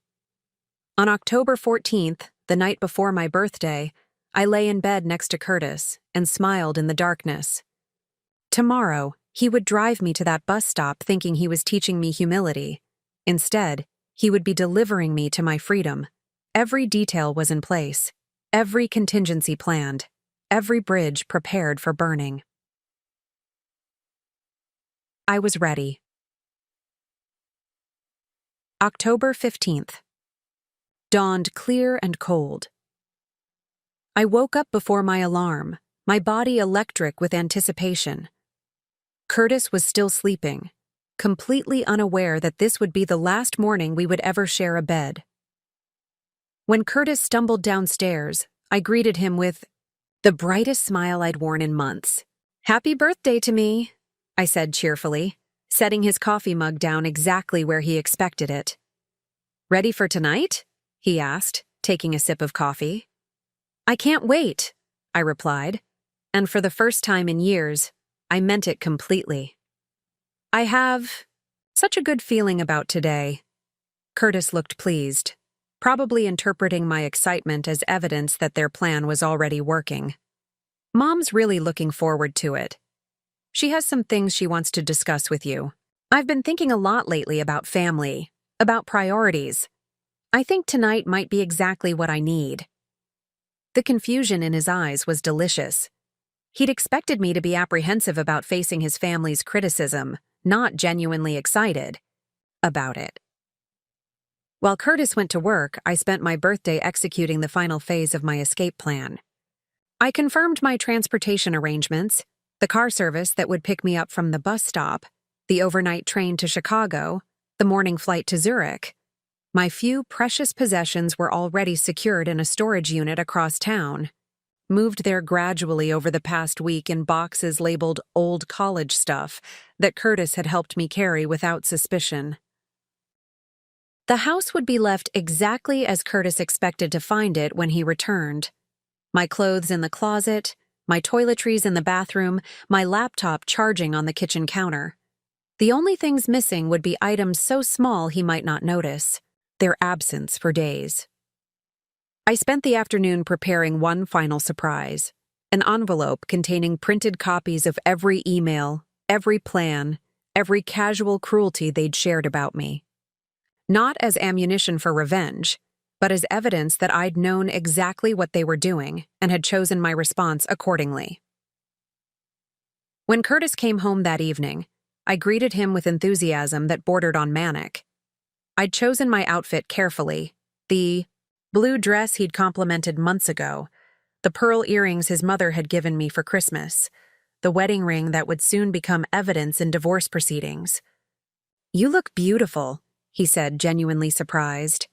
On October 14th, the night before my birthday, I lay in bed next to Curtis and smiled in the darkness. Tomorrow, he would drive me to that bus stop thinking he was teaching me humility. Instead, he would be delivering me to my freedom. Every detail was in place, every contingency planned, every bridge prepared for burning. I was ready. October 15th. Dawned clear and cold. I woke up before my alarm, my body electric with anticipation. Curtis was still sleeping, completely unaware that this would be the last morning we would ever share a bed. When Curtis stumbled downstairs, I greeted him with the brightest smile I'd worn in months. "Happy birthday to me," I said cheerfully, setting his coffee mug down exactly where he expected it. "Ready for tonight?" he asked, taking a sip of coffee. "I can't wait," I replied, and for the first time in years, I meant it completely. "I have such a good feeling about today." Curtis looked pleased, probably interpreting my excitement as evidence that their plan was already working. "Mom's really looking forward to it. She has some things she wants to discuss with you. I've been thinking a lot lately about family, about priorities. I think tonight might be exactly what I need." The confusion in his eyes was delicious. He'd expected me to be apprehensive about facing his family's criticism, not genuinely excited about it. While Curtis went to work, I spent my birthday executing the final phase of my escape plan. I confirmed my transportation arrangements, the car service that would pick me up from the bus stop, the overnight train to Chicago, the morning flight to Zurich. My few precious possessions were already secured in a storage unit across town, moved there gradually over the past week in boxes labeled old college stuff that Curtis had helped me carry without suspicion. The house would be left exactly as Curtis expected to find it when he returned. My clothes in the closet, my toiletries in the bathroom, my laptop charging on the kitchen counter. The only things missing would be items so small he might not notice, their absence for days. I spent the afternoon preparing one final surprise, an envelope containing printed copies of every email, every plan, every casual cruelty they'd shared about me. Not as ammunition for revenge, but as evidence that I'd known exactly what they were doing and had chosen my response accordingly. When Curtis came home that evening, I greeted him with enthusiasm that bordered on manic. I'd chosen my outfit carefully, the blue dress he'd complimented months ago, the pearl earrings his mother had given me for Christmas, the wedding ring that would soon become evidence in divorce proceedings. "You look beautiful," he said, genuinely surprised.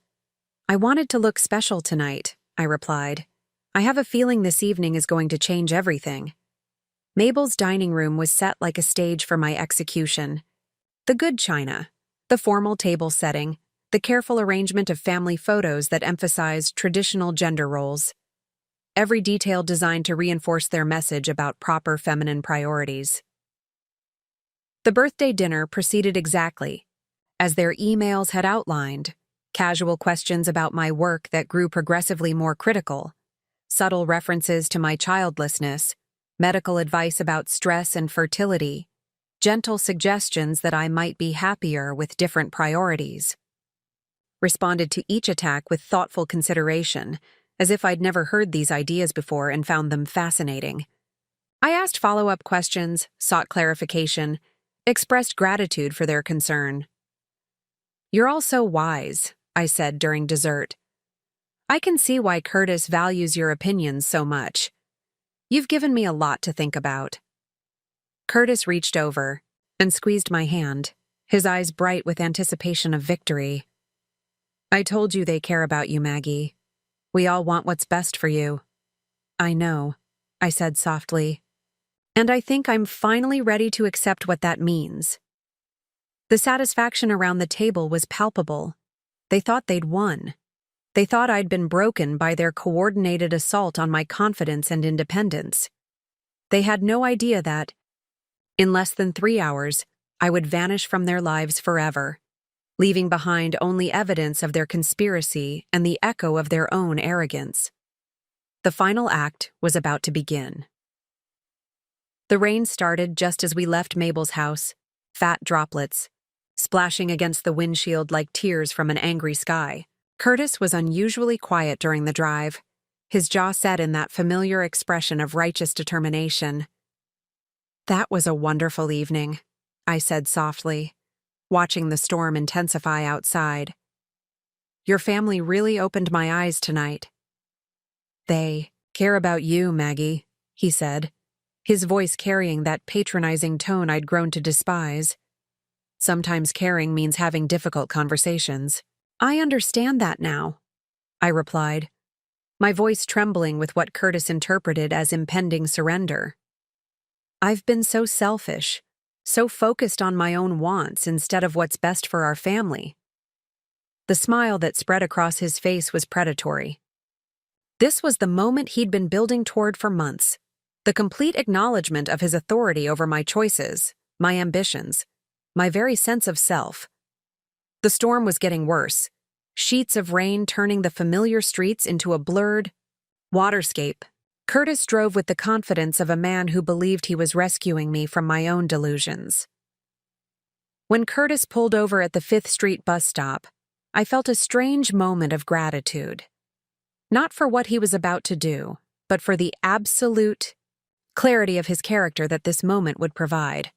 "I wanted to look special tonight," I replied. "I have a feeling this evening is going to change everything." Mabel's dining room was set like a stage for my execution. The good china, the formal table setting, the careful arrangement of family photos that emphasized traditional gender roles. Every detail designed to reinforce their message about proper feminine priorities. The birthday dinner proceeded exactly as their emails had outlined: casual questions about my work that grew progressively more critical, subtle references to my childlessness, medical advice about stress and fertility, gentle suggestions that I might be happier with different priorities. Responded to each attack with thoughtful consideration, as if I'd never heard these ideas before and found them fascinating. I asked follow-up questions, sought clarification, expressed gratitude for their concern. "You're all so wise," I said during dessert. "I can see why Curtis values your opinions so much. You've given me a lot to think about." Curtis reached over and squeezed my hand, his eyes bright with anticipation of victory. "I told you they care about you, Maggie. We all want what's best for you." "I know," I said softly. "And I think I'm finally ready to accept what that means." The satisfaction around the table was palpable. They thought they'd won. They thought I'd been broken by their coordinated assault on my confidence and independence. They had no idea that, in less than 3 hours, I would vanish from their lives forever, leaving behind only evidence of their conspiracy and the echo of their own arrogance. The final act was about to begin. The rain started just as we left Mabel's house, fat droplets, splashing against the windshield like tears from an angry sky. Curtis was unusually quiet during the drive, his jaw set in that familiar expression of righteous determination. "That was a wonderful evening," I said softly, watching the storm intensify outside. "Your family really opened my eyes tonight." "They care about you, Maggie," he said, his voice carrying that patronizing tone I'd grown to despise. "Sometimes caring means having difficult conversations." "I understand that now," I replied, my voice trembling with what Curtis interpreted as impending surrender. "I've been so selfish, so focused on my own wants instead of what's best for our family." The smile that spread across his face was predatory. This was the moment he'd been building toward for months, the complete acknowledgement of his authority over my choices, my ambitions, my very sense of self. The storm was getting worse, sheets of rain turning the familiar streets into a blurred waterscape. Curtis drove with the confidence of a man who believed he was rescuing me from my own delusions. When Curtis pulled over at the 5th Street bus stop, I felt a strange moment of gratitude. Not for what he was about to do, but for the absolute clarity of his character that this moment would provide.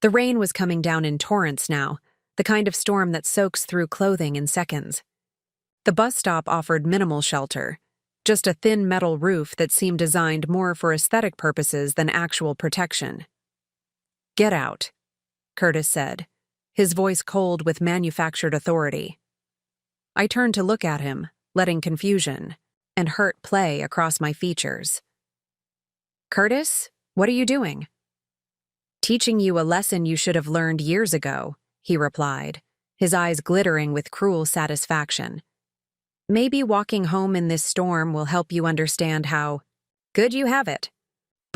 The rain was coming down in torrents now, the kind of storm that soaks through clothing in seconds. The bus stop offered minimal shelter, just a thin metal roof that seemed designed more for aesthetic purposes than actual protection. "Get out," Curtis said, his voice cold with manufactured authority. I turned to look at him, letting confusion and hurt play across my features. "Curtis, what are you doing?" "Teaching you a lesson you should have learned years ago," he replied, his eyes glittering with cruel satisfaction. "Maybe walking home in this storm will help you understand how good you have it."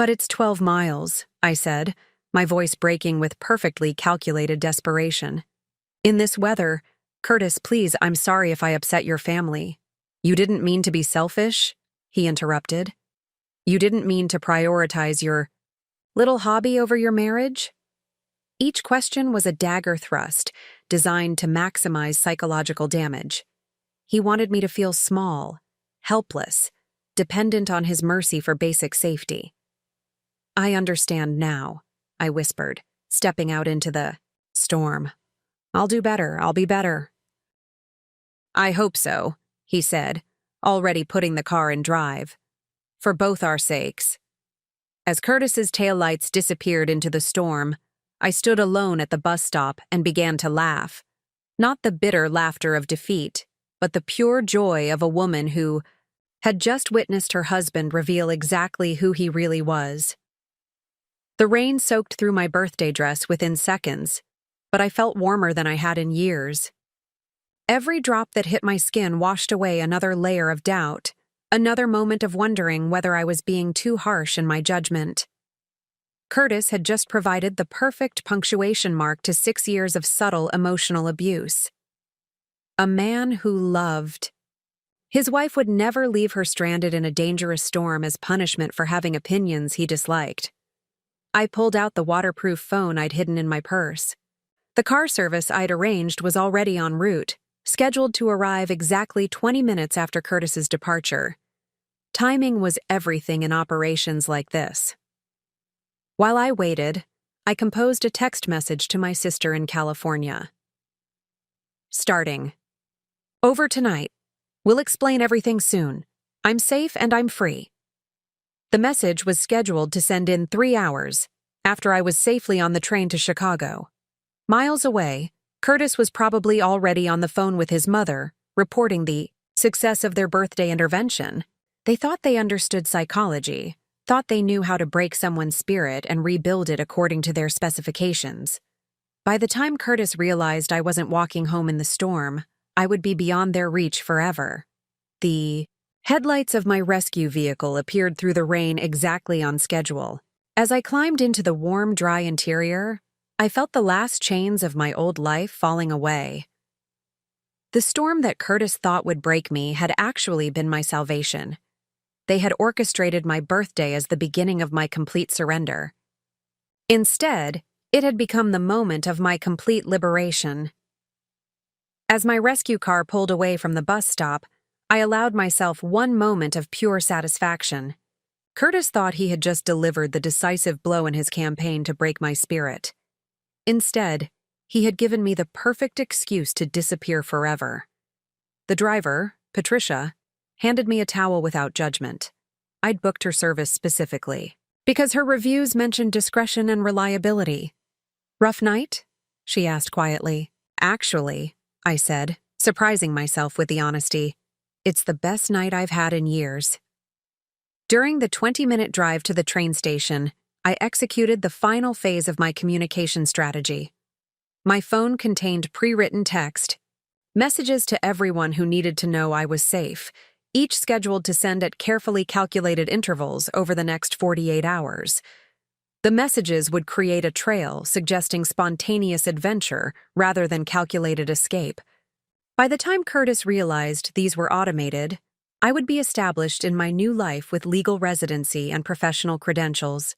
But it's 12 miles, I said, my voice breaking with perfectly calculated desperation. In this weather, Curtis, please, I'm sorry if I upset your family. You didn't mean to be selfish, he interrupted. You didn't mean to prioritize your little hobby over your marriage? Each question was a dagger thrust, designed to maximize psychological damage. He wanted me to feel small, helpless, dependent on his mercy for basic safety. I understand now, I whispered, stepping out into the storm. I'll do better, I'll be better. I hope so, he said, already putting the car in drive. For both our sakes. As Curtis's taillights disappeared into the storm, I stood alone at the bus stop and began to laugh. Not the bitter laughter of defeat, but the pure joy of a woman who had just witnessed her husband reveal exactly who he really was. The rain soaked through my birthday dress within seconds, but I felt warmer than I had in years. Every drop that hit my skin washed away another layer of doubt, another moment of wondering whether I was being too harsh in my judgment. Curtis had just provided the perfect punctuation mark to 6 years of subtle emotional abuse. A man who loved. His wife would never leave her stranded in a dangerous storm as punishment for having opinions he disliked. I pulled out the waterproof phone I'd hidden in my purse. The car service I'd arranged was already en route, scheduled to arrive exactly 20 minutes after Curtis's departure. Timing was everything in operations like this. While I waited, I composed a text message to my sister in California. Starting. Over tonight. We'll explain everything soon. I'm safe and I'm free. The message was scheduled to send in 3 hours, after I was safely on the train to Chicago. Miles away, Curtis was probably already on the phone with his mother, reporting the success of their birthday intervention. They thought they understood psychology, thought they knew how to break someone's spirit and rebuild it according to their specifications. By the time Curtis realized I wasn't walking home in the storm, I would be beyond their reach forever. The headlights of my rescue vehicle appeared through the rain exactly on schedule. As I climbed into the warm, dry interior, I felt the last chains of my old life falling away. The storm that Curtis thought would break me had actually been my salvation. They had orchestrated my birthday as the beginning of my complete surrender. Instead, it had become the moment of my complete liberation. As my rescue car pulled away from the bus stop, I allowed myself one moment of pure satisfaction. Curtis thought he had just delivered the decisive blow in his campaign to break my spirit. Instead, he had given me the perfect excuse to disappear forever. The driver, Patricia, handed me a towel without judgment. I'd booked her service specifically, because her reviews mentioned discretion and reliability. Rough night? She asked quietly. Actually, I said, surprising myself with the honesty. It's the best night I've had in years. During the 20-minute drive to the train station, I executed the final phase of my communication strategy. My phone contained pre-written text, messages to everyone who needed to know I was safe, each scheduled to send at carefully calculated intervals over the next 48 hours. The messages would create a trail suggesting spontaneous adventure rather than calculated escape. By the time Curtis realized these were automated, I would be established in my new life with legal residency and professional credentials.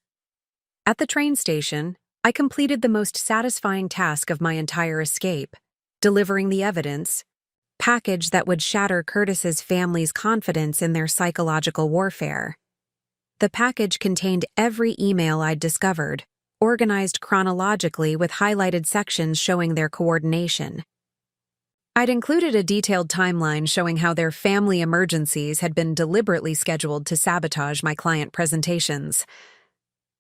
At the train station, I completed the most satisfying task of my entire escape, delivering the evidence, package that would shatter Curtis's family's confidence in their psychological warfare. The package contained every email I'd discovered, organized chronologically with highlighted sections showing their coordination. I'd included a detailed timeline showing how their family emergencies had been deliberately scheduled to sabotage my client presentations.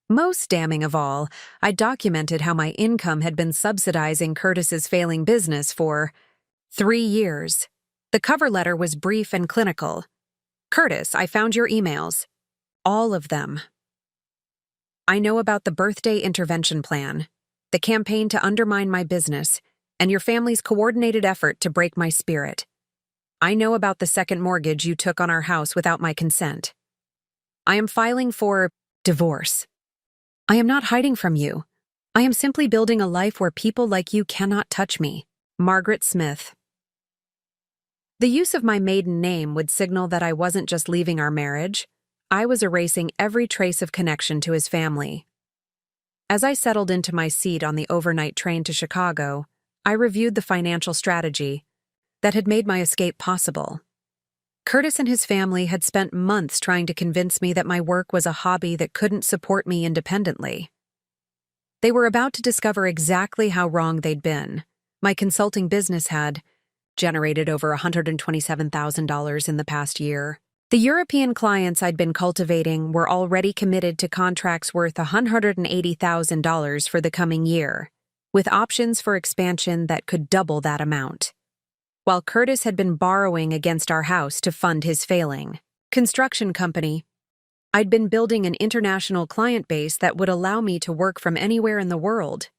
Most damning of all, I documented how my income had been subsidizing Curtis's failing business for 3 years. The cover letter was brief and clinical. Curtis, I found your emails. All of them. I know about the birthday intervention plan, the campaign to undermine my business, and your family's coordinated effort to break my spirit. I know about the second mortgage you took on our house without my consent. I am filing for Divorce. I am not hiding from you. I am simply building a life where people like you cannot touch me. Margaret Smith. The use of my maiden name would signal that I wasn't just leaving our marriage. I was erasing every trace of connection to his family. As I settled into my seat on the overnight train to Chicago, I reviewed the financial strategy that had made my escape possible. Curtis and his family had spent months trying to convince me that my work was a hobby that couldn't support me independently. They were about to discover exactly how wrong they'd been. My consulting business had generated over $127,000 in the past year. The European clients I'd been cultivating were already committed to contracts worth $180,000 for the coming year, with options for expansion that could double that amount. While Curtis had been borrowing against our house to fund his failing construction company, I'd been building an international client base that would allow me to work from anywhere in the world.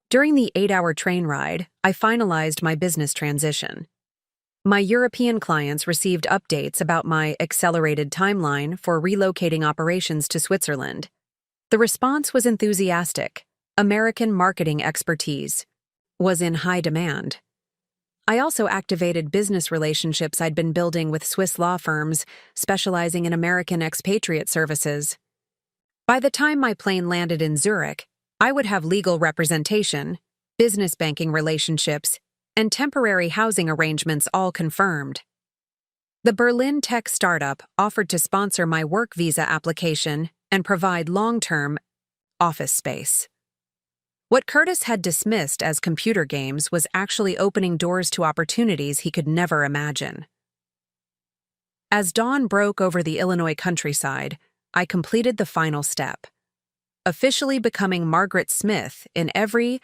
During the 8-hour train ride, I finalized my business transition. My European clients received updates about my accelerated timeline for relocating operations to Switzerland. The response was enthusiastic. American marketing expertise was in high demand. I also activated business relationships I'd been building with Swiss law firms specializing in American expatriate services. By the time my plane landed in Zurich, I would have legal representation, business banking relationships, and temporary housing arrangements all confirmed. The Berlin tech startup offered to sponsor my work visa application and provide long-term office space. What Curtis had dismissed as computer games was actually opening doors to opportunities he could never imagine. As dawn broke over the Illinois countryside, I completed the final step, officially becoming Margaret Smith in every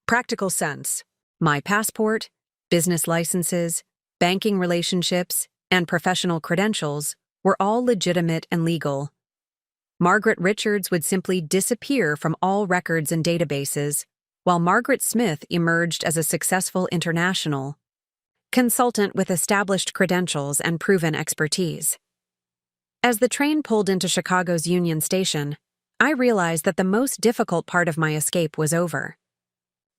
practical sense. My passport, business licenses, banking relationships, and professional credentials were all legitimate and legal. Margaret Richards would simply disappear from all records and databases, while Margaret Smith emerged as a successful international consultant with established credentials and proven expertise. As the train pulled into Chicago's Union Station, I realized that the most difficult part of my escape was over.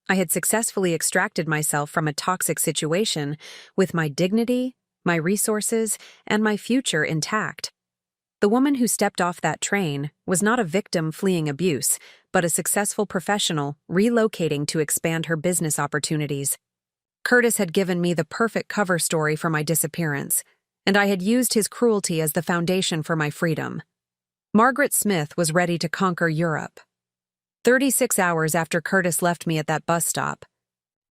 I had successfully extracted myself from a toxic situation with my dignity, my resources, and my future intact. The woman who stepped off that train was not a victim fleeing abuse, but a successful professional relocating to expand her business opportunities. Curtis had given me the perfect cover story for my disappearance, and I had used his cruelty as the foundation for my freedom. Margaret Smith was ready to conquer Europe. 36 hours after Curtis left me at that bus stop,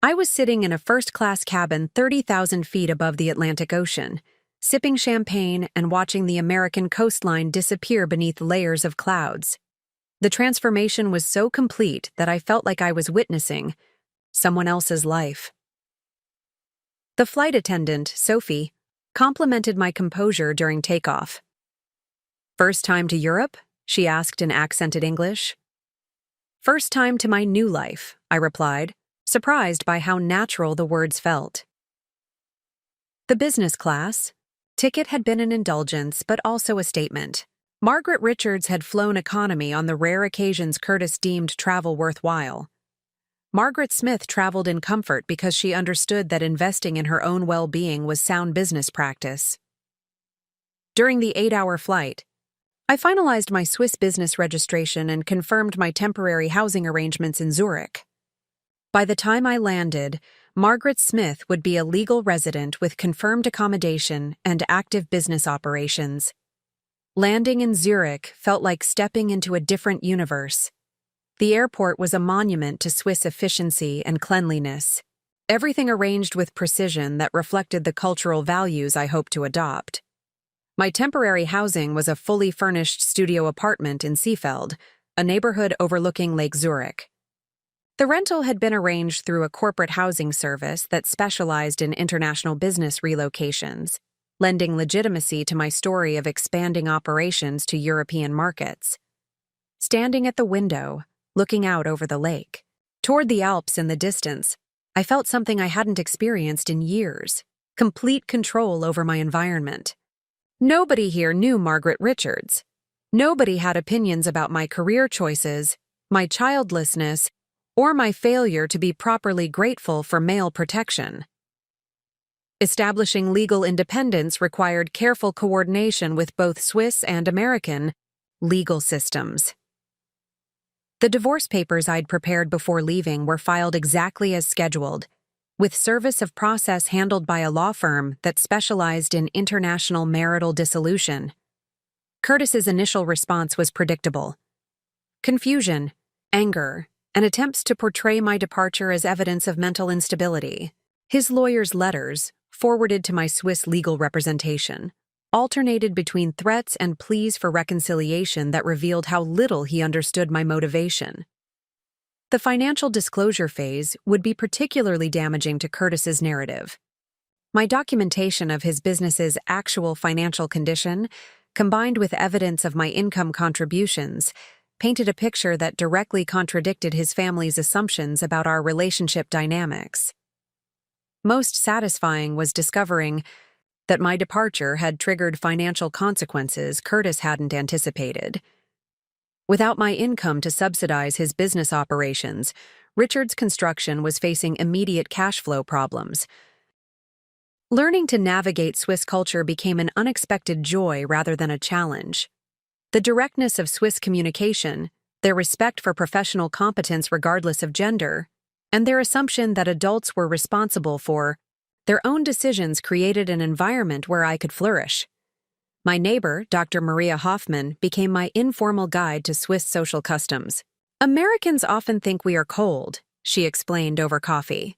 I was sitting in a first-class cabin 30,000 feet above the Atlantic Ocean, sipping champagne and watching the American coastline disappear beneath layers of clouds. The transformation was so complete that I felt like I was witnessing someone else's life. The flight attendant, Sophie, complimented my composure during takeoff. "First time to Europe?" she asked in accented English. "First time to my new life," I replied, surprised by how natural the words felt. The business class ticket had been an indulgence, but also a statement. Margaret Richards had flown economy on the rare occasions Curtis deemed travel worthwhile. Margaret Smith traveled in comfort because she understood that investing in her own well-being was sound business practice. During the 8-hour flight, I finalized my Swiss business registration and confirmed my temporary housing arrangements in Zurich. By the time I landed, Margaret Smith would be a legal resident with confirmed accommodation and active business operations. Landing in Zurich felt like stepping into a different universe. The airport was a monument to Swiss efficiency and cleanliness, everything arranged with precision that reflected the cultural values I hoped to adopt. My temporary housing was a fully furnished studio apartment in Seefeld, a neighborhood overlooking Lake Zurich. The rental had been arranged through a corporate housing service that specialized in international business relocations, lending legitimacy to my story of expanding operations to European markets. Standing at the window, looking out over the lake, toward the Alps in the distance, I felt something I hadn't experienced in years: complete control over my environment. Nobody here knew Margaret Richards, Nobody had opinions about my career choices, my childlessness, or my failure to be properly grateful for male protection. Establishing legal independence required careful coordination with both Swiss and American legal systems. The divorce papers I'd prepared before leaving were filed exactly as scheduled, with service of process handled by a law firm that specialized in international marital dissolution. Curtis's initial response was predictable: confusion, anger, and attempts to portray my departure as evidence of mental instability. His lawyer's letters, forwarded to my Swiss legal representation, alternated between threats and pleas for reconciliation that revealed how little he understood my motivation. The financial disclosure phase would be particularly damaging to Curtis's narrative. My documentation of his business's actual financial condition, combined with evidence of my income contributions, painted a picture that directly contradicted his family's assumptions about our relationship dynamics. Most satisfying was discovering that my departure had triggered financial consequences Curtis hadn't anticipated. Without my income to subsidize his business operations, Richard's construction was facing immediate cash flow problems. Learning to navigate Swiss culture became an unexpected joy rather than a challenge. The directness of Swiss communication, their respect for professional competence regardless of gender, and their assumption that adults were responsible for their own decisions created an environment where I could flourish. My neighbor, Dr. Maria Hoffman, became my informal guide to Swiss social customs. Americans often think we are cold, she explained over coffee.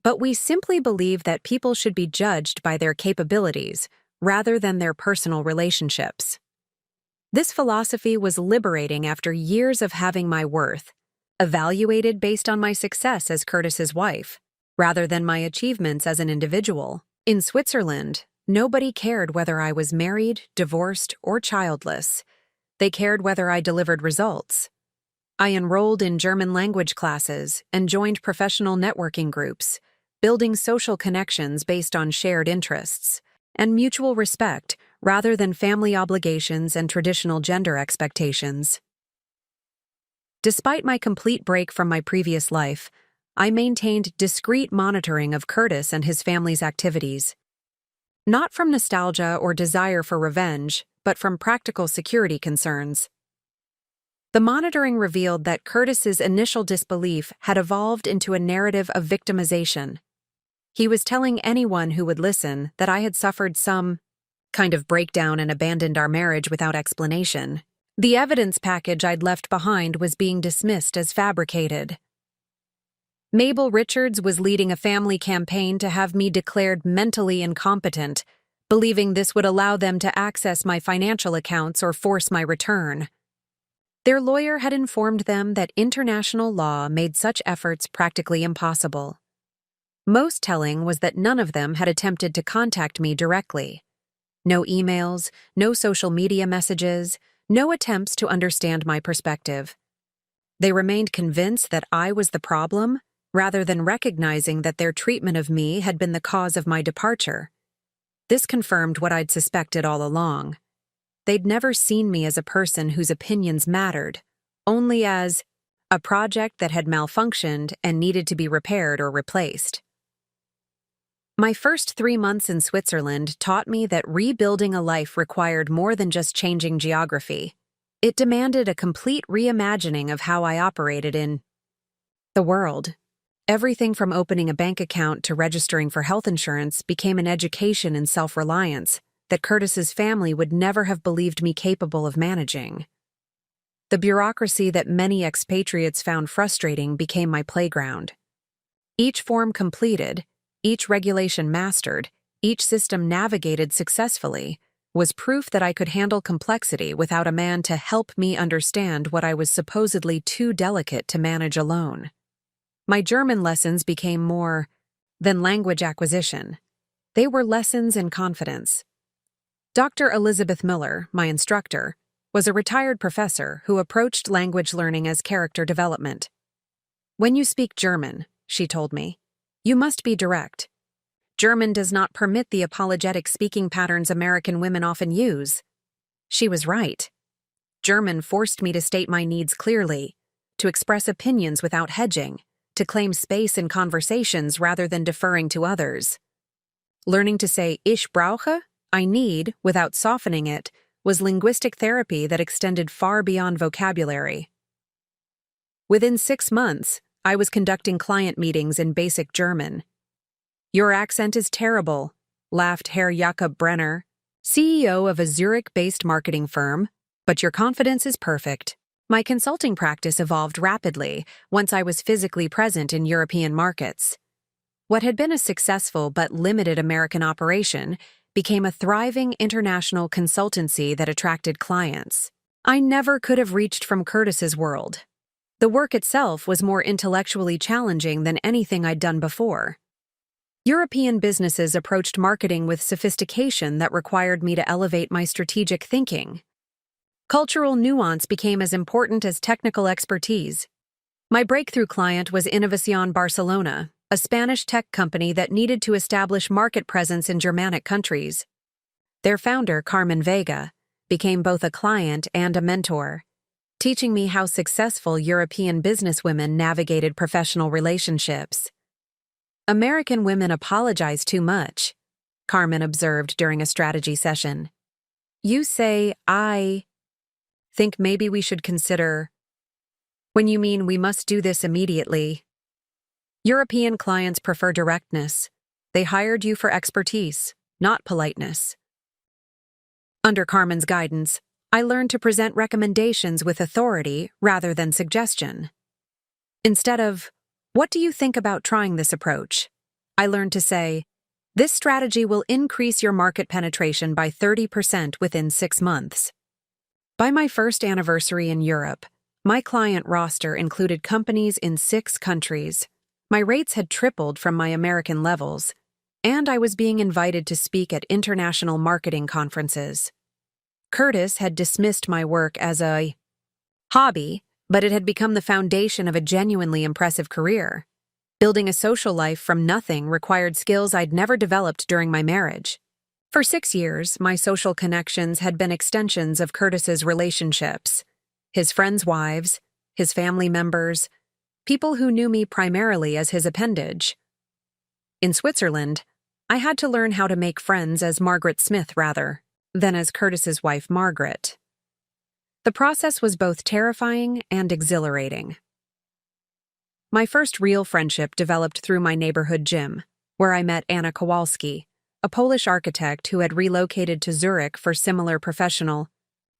But we simply believe that people should be judged by their capabilities rather than their personal relationships. This philosophy was liberating after years of having my worth evaluated based on my success as Curtis's wife, rather than my achievements as an individual. In Switzerland, nobody cared whether I was married, divorced, or childless. They cared whether I delivered results. I enrolled in German language classes and joined professional networking groups, building social connections based on shared interests and mutual respect rather than family obligations and traditional gender expectations. Despite my complete break from my previous life, I maintained discreet monitoring of Curtis and his family's activities. Not from nostalgia or desire for revenge, but from practical security concerns. The monitoring revealed that Curtis's initial disbelief had evolved into a narrative of victimization. He was telling anyone who would listen that I had suffered some kind of breakdown and abandoned our marriage without explanation. The evidence package I'd left behind was being dismissed as fabricated. Mabel Richards was leading a family campaign to have me declared mentally incompetent, believing this would allow them to access my financial accounts or force my return. Their lawyer had informed them that international law made such efforts practically impossible. Most telling was that none of them had attempted to contact me directly. No emails, no social media messages, no attempts to understand my perspective. They remained convinced that I was the problem, rather than recognizing that their treatment of me had been the cause of my departure. This confirmed what I'd suspected all along. They'd never seen me as a person whose opinions mattered, only as a project that had malfunctioned and needed to be repaired or replaced. My first 3 months in Switzerland taught me that rebuilding a life required more than just changing geography. It demanded a complete reimagining of how I operated in the world. Everything from opening a bank account to registering for health insurance became an education in self-reliance that Curtis's family would never have believed me capable of managing. The bureaucracy that many expatriates found frustrating became my playground. Each form completed, each regulation mastered, each system navigated successfully, was proof that I could handle complexity without a man to help me understand what I was supposedly too delicate to manage alone. My German lessons became more than language acquisition. They were lessons in confidence. Dr. Elizabeth Miller, my instructor, was a retired professor who approached language learning as character development. When you speak German, she told me, you must be direct. German does not permit the apologetic speaking patterns American women often use. She was right. German forced me to state my needs clearly, to express opinions without hedging, to claim space in conversations rather than deferring to others. Learning to say ich brauche, I need, without softening it, was linguistic therapy that extended far beyond vocabulary. Within 6 months, I was conducting client meetings in basic German. "Your accent is terrible," laughed Herr Jakob Brenner, CEO of a Zurich-based marketing firm, "but your confidence is perfect." My consulting practice evolved rapidly once I was physically present in European markets. What had been a successful but limited American operation became a thriving international consultancy that attracted clients. I never could have reached from Curtis's world. The work itself was more intellectually challenging than anything I'd done before. European businesses approached marketing with sophistication that required me to elevate my strategic thinking. Cultural nuance became as important as technical expertise. My breakthrough client was Innovación Barcelona, a Spanish tech company that needed to establish market presence in Germanic countries. Their founder, Carmen Vega, became both a client and a mentor, teaching me how successful European businesswomen navigated professional relationships. "American women apologize too much," Carmen observed during a strategy session. "You say, I think maybe we should consider, when you mean we must do this immediately." European clients prefer directness. They hired you for expertise, not politeness. Under Carmen's guidance, I learned to present recommendations with authority rather than suggestion. Instead of, "What do you think about trying this approach?" I learned to say, "This strategy will increase your market penetration by 30% within 6 months." By my first anniversary in Europe, my client roster included companies in 6 countries. My rates had tripled from my American levels, and I was being invited to speak at international marketing conferences. Curtis had dismissed my work as a hobby, but it had become the foundation of a genuinely impressive career. Building a social life from nothing required skills I'd never developed during my marriage. For 6 years, my social connections had been extensions of Curtis's relationships, his friends' wives, his family members, people who knew me primarily as his appendage. In Switzerland, I had to learn how to make friends as Margaret Smith rather than as Curtis's wife Margaret. The process was both terrifying and exhilarating. My first real friendship developed through my neighborhood gym, where I met Anna Kowalski, a Polish architect who had relocated to Zurich for similar professional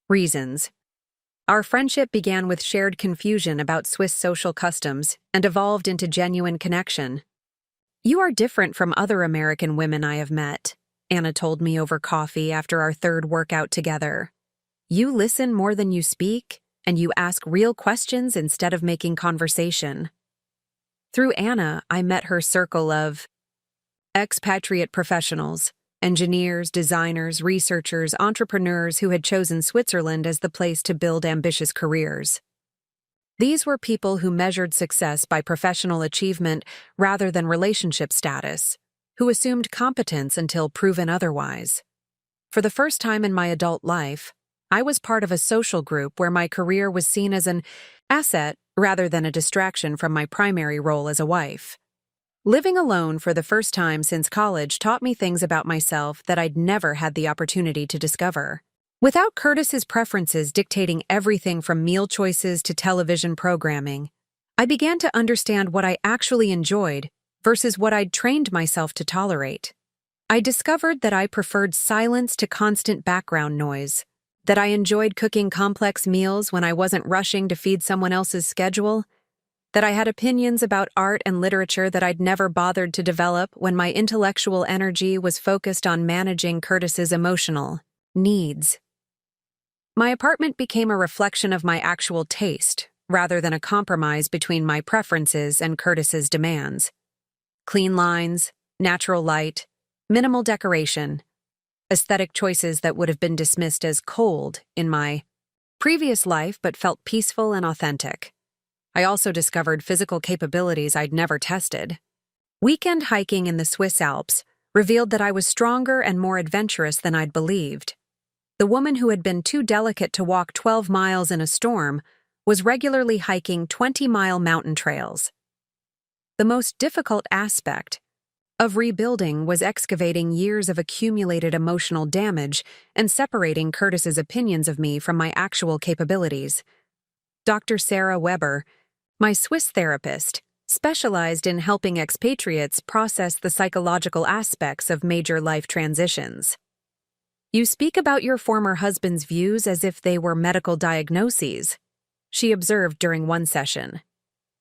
reasons. Our friendship began with shared confusion about Swiss social customs and evolved into genuine connection. "You are different from other American women I have met," Anna told me over coffee after our 3rd workout together. "You listen more than you speak, and you ask real questions instead of making conversation." Through Anna, I met her circle of expatriate professionals, engineers, designers, researchers, entrepreneurs who had chosen Switzerland as the place to build ambitious careers. These were people who measured success by professional achievement rather than relationship status, who assumed competence until proven otherwise. For the first time in my adult life, I was part of a social group where my career was seen as an asset rather than a distraction from my primary role as a wife. Living alone for the first time since college taught me things about myself that I'd never had the opportunity to discover. Without Curtis's preferences dictating everything from meal choices to television programming, I began to understand what I actually enjoyed versus what I'd trained myself to tolerate. I discovered that I preferred silence to constant background noise, that I enjoyed cooking complex meals when I wasn't rushing to feed someone else's schedule, that I had opinions about art and literature that I'd never bothered to develop when my intellectual energy was focused on managing Curtis's emotional needs. My apartment became a reflection of my actual taste, rather than a compromise between my preferences and Curtis's demands. Clean lines, natural light, minimal decoration, aesthetic choices that would have been dismissed as cold in my previous life but felt peaceful and authentic. I also discovered physical capabilities I'd never tested. Weekend hiking in the Swiss Alps revealed that I was stronger and more adventurous than I'd believed. The woman who had been too delicate to walk 12 miles in a storm was regularly hiking 20-mile mountain trails. The most difficult aspect of rebuilding was excavating years of accumulated emotional damage and separating Curtis's opinions of me from my actual capabilities. Dr. Sarah Weber, my Swiss therapist, specialized in helping expatriates process the psychological aspects of major life transitions. "You speak about your former husband's views as if they were medical diagnoses," she observed during one session.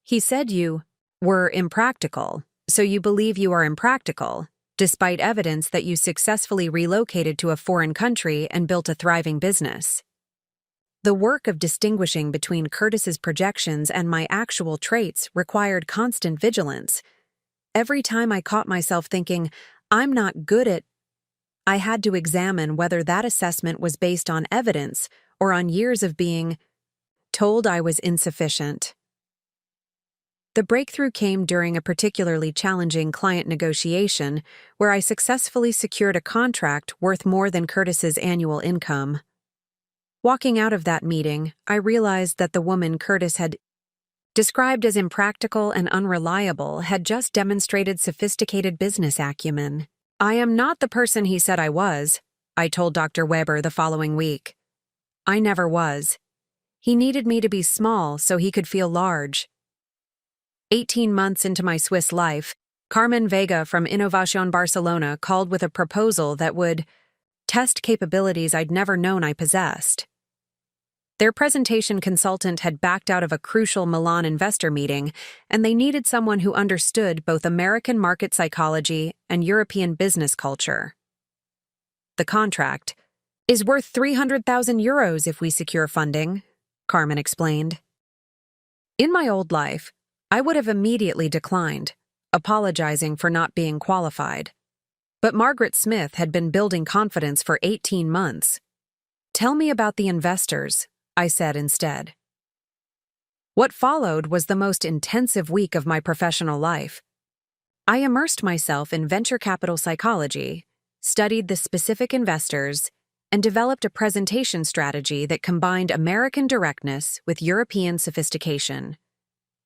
"He said you were impractical, so you believe you are impractical, despite evidence that you successfully relocated to a foreign country and built a thriving business." The work of distinguishing between Curtis's projections and my actual traits required constant vigilance. Every time I caught myself thinking, "I'm not good at," I had to examine whether that assessment was based on evidence or on years of being told I was insufficient. The breakthrough came during a particularly challenging client negotiation where I successfully secured a contract worth more than Curtis's annual income. Walking out of that meeting, I realized that the woman Curtis had described as impractical and unreliable had just demonstrated sophisticated business acumen. "I am not the person he said I was," I told Dr. Weber the following week. "I never was. He needed me to be small so he could feel large." 18 months into my Swiss life, Carmen Vega from Innovación Barcelona called with a proposal that would test capabilities I'd never known I possessed. Their presentation consultant had backed out of a crucial Milan investor meeting, and they needed someone who understood both American market psychology and European business culture. "The contract is worth 300,000 euros if we secure funding," Carmen explained. In my old life, I would have immediately declined, apologizing for not being qualified. But Margaret Smith had been building confidence for 18 months. "Tell me about the investors," I said instead. What followed was the most intensive week of my professional life. I immersed myself in venture capital psychology, studied the specific investors, and developed a presentation strategy that combined American directness with European sophistication.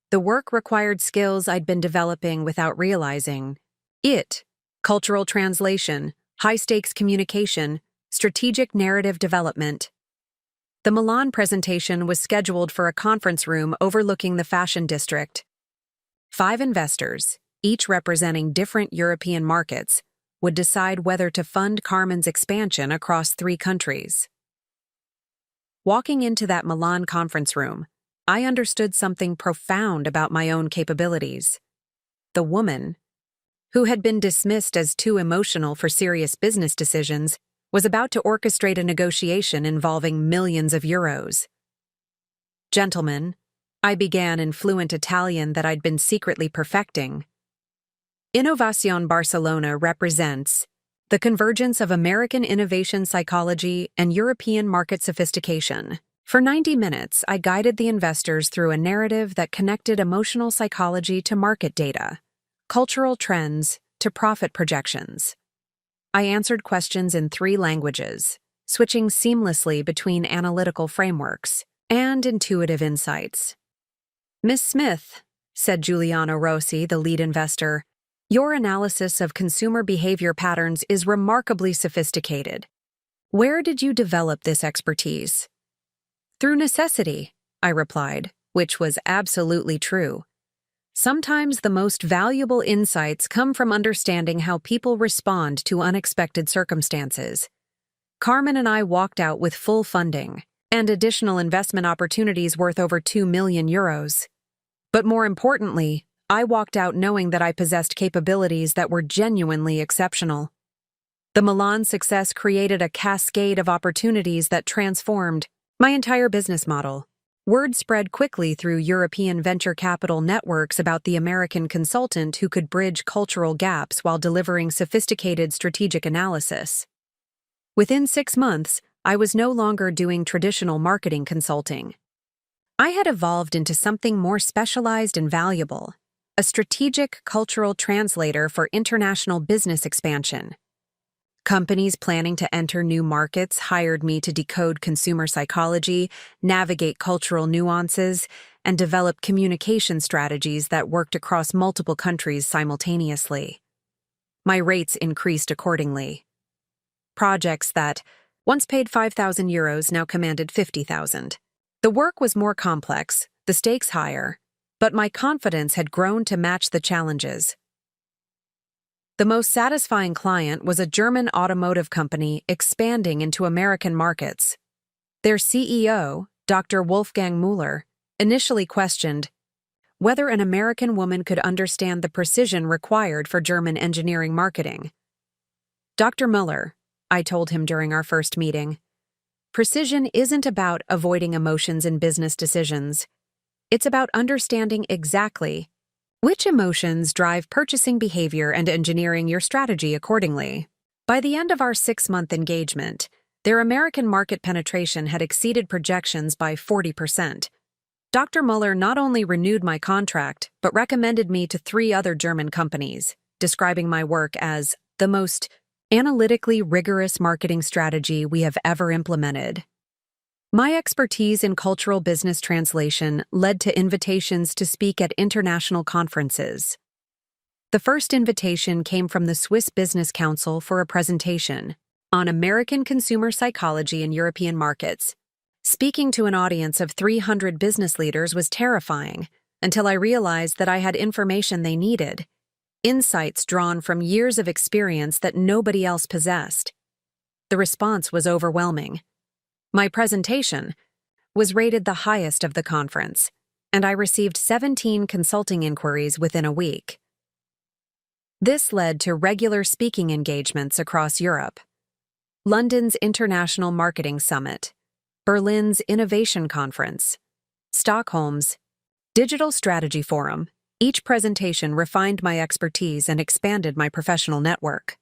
The work required skills I'd been developing without realizing it: cultural translation, high-stakes communication, strategic narrative development. The Milan presentation was scheduled for a conference room overlooking the fashion district. 5 investors, each representing different European markets, would decide whether to fund Carmen's expansion across 3 countries. Walking into that Milan conference room, I understood something profound about my own capabilities. The woman, who had been dismissed as too emotional for serious business decisions, was about to orchestrate a negotiation involving millions of euros. "Gentlemen," I began in fluent Italian that I'd been secretly perfecting, "Innovación Barcelona represents the convergence of American innovation psychology and European market sophistication." For 90 minutes, I guided the investors through a narrative that connected emotional psychology to market data, cultural trends to profit projections. I answered questions in 3 languages, switching seamlessly between analytical frameworks and intuitive insights. "Miss Smith," said Giuliano Rossi, the lead investor, "your analysis of consumer behavior patterns is remarkably sophisticated. Where did you develop this expertise?" "Through necessity," I replied, which was absolutely true. Sometimes the most valuable insights come from understanding how people respond to unexpected circumstances. Carmen and I walked out with full funding and additional investment opportunities worth over 2 million euros. But more importantly, I walked out knowing that I possessed capabilities that were genuinely exceptional. The Milan success created a cascade of opportunities that transformed my entire business model. Word spread quickly through European venture capital networks about the American consultant who could bridge cultural gaps while delivering sophisticated strategic analysis. Within 6 months, I was no longer doing traditional marketing consulting. I had evolved into something more specialized and valuable: a strategic cultural translator for international business expansion. Companies planning to enter new markets hired me to decode consumer psychology, navigate cultural nuances, and develop communication strategies that worked across multiple countries simultaneously. My rates increased accordingly. Projects that once paid €5,000 now commanded $50,000. The work was more complex, the stakes higher, but my confidence had grown to match the challenges. The most satisfying client was a German automotive company expanding into American markets. Their CEO, Dr. Wolfgang Müller, initially questioned whether an American woman could understand the precision required for German engineering marketing. Dr. Müller, I told him during our first meeting, precision isn't about avoiding emotions in business decisions. It's about understanding exactly which emotions drive purchasing behavior and engineering your strategy accordingly. By the end of our 6-month engagement, their American market penetration had exceeded projections by 40%. Dr. Müller not only renewed my contract, but recommended me to 3 other German companies, describing my work as the most analytically rigorous marketing strategy we have ever implemented. My expertise in cultural business translation led to invitations to speak at international conferences. The first invitation came from the Swiss Business Council for a presentation on American consumer psychology in European markets. Speaking to an audience of 300 business leaders was terrifying until I realized that I had information they needed, insights drawn from years of experience that nobody else possessed. The response was overwhelming. My presentation was rated the highest of the conference, and I received 17 consulting inquiries within a week. This led to regular speaking engagements across Europe. London's International Marketing Summit, Berlin's Innovation Conference, Stockholm's Digital Strategy Forum. Each presentation refined my expertise and expanded my professional network.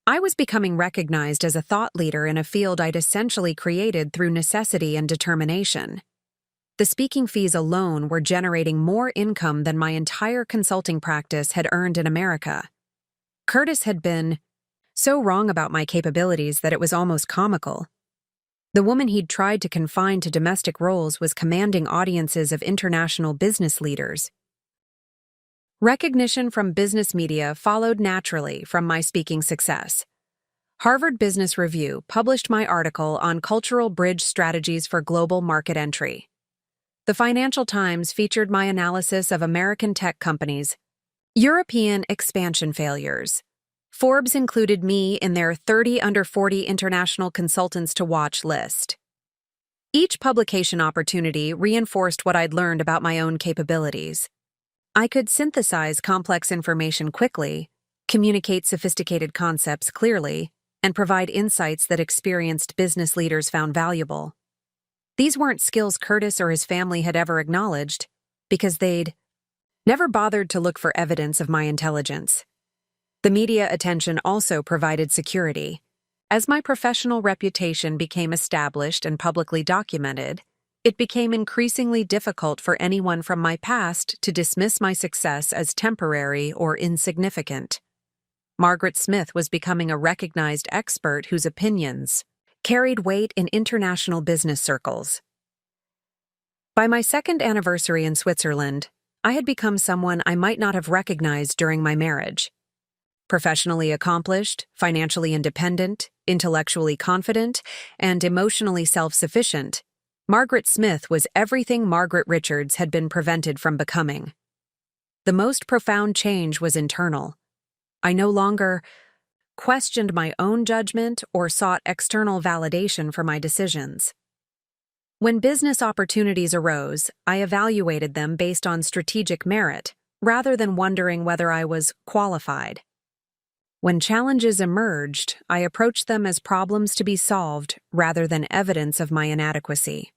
I was becoming recognized as a thought leader in a field I'd essentially created through necessity and determination. The speaking fees alone were generating more income than my entire consulting practice had earned in America. Curtis had been so wrong about my capabilities that it was almost comical. The woman he'd tried to confine to domestic roles was commanding audiences of international business leaders. Recognition from business media followed naturally from my speaking success. Harvard Business Review published my article on cultural bridge strategies for global market entry. The Financial Times featured my analysis of American tech companies' European expansion failures. Forbes included me in their 30 under 40 international consultants to watch list. Each publication opportunity reinforced what I'd learned about my own capabilities. I could synthesize complex information quickly, communicate sophisticated concepts clearly, and provide insights that experienced business leaders found valuable. These weren't skills Curtis or his family had ever acknowledged, because they'd never bothered to look for evidence of my intelligence. The media attention also provided security. As my professional reputation became established and publicly documented, it became increasingly difficult for anyone from my past to dismiss my success as temporary or insignificant. Margaret Smith was becoming a recognized expert whose opinions carried weight in international business circles. By my 2nd anniversary in Switzerland, I had become someone I might not have recognized during my marriage. Professionally accomplished, financially independent, intellectually confident, and emotionally self-sufficient, Margaret Smith was everything Margaret Richards had been prevented from becoming. The most profound change was internal. I no longer questioned my own judgment or sought external validation for my decisions. When business opportunities arose, I evaluated them based on strategic merit, rather than wondering whether I was qualified. When challenges emerged, I approached them as problems to be solved rather than evidence of my inadequacy.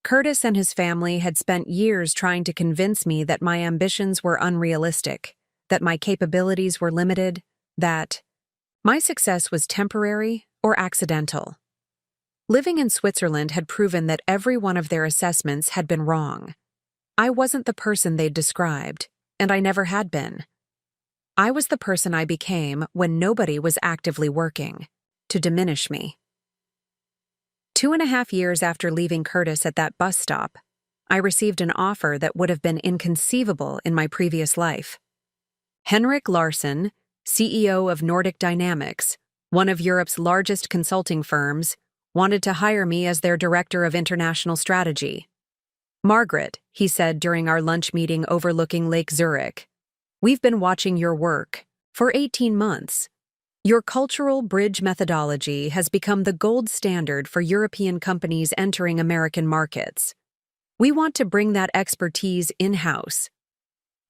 Curtis and his family had spent years trying to convince me that my ambitions were unrealistic, that my capabilities were limited, that my success was temporary or accidental. Living in Switzerland had proven that every one of their assessments had been wrong. I wasn't the person they'd described, and I never had been. I was the person I became when nobody was actively working to diminish me. 2.5 years after leaving Curtis at that bus stop, I received an offer that would have been inconceivable in my previous life. Henrik Larsson, CEO of Nordic Dynamics, one of Europe's largest consulting firms, wanted to hire me as their director of international strategy. "Margaret," he said during our lunch meeting overlooking Lake Zurich, "we've been watching your work for 18 months. Your cultural bridge methodology has become the gold standard for European companies entering American markets. We want to bring that expertise in-house."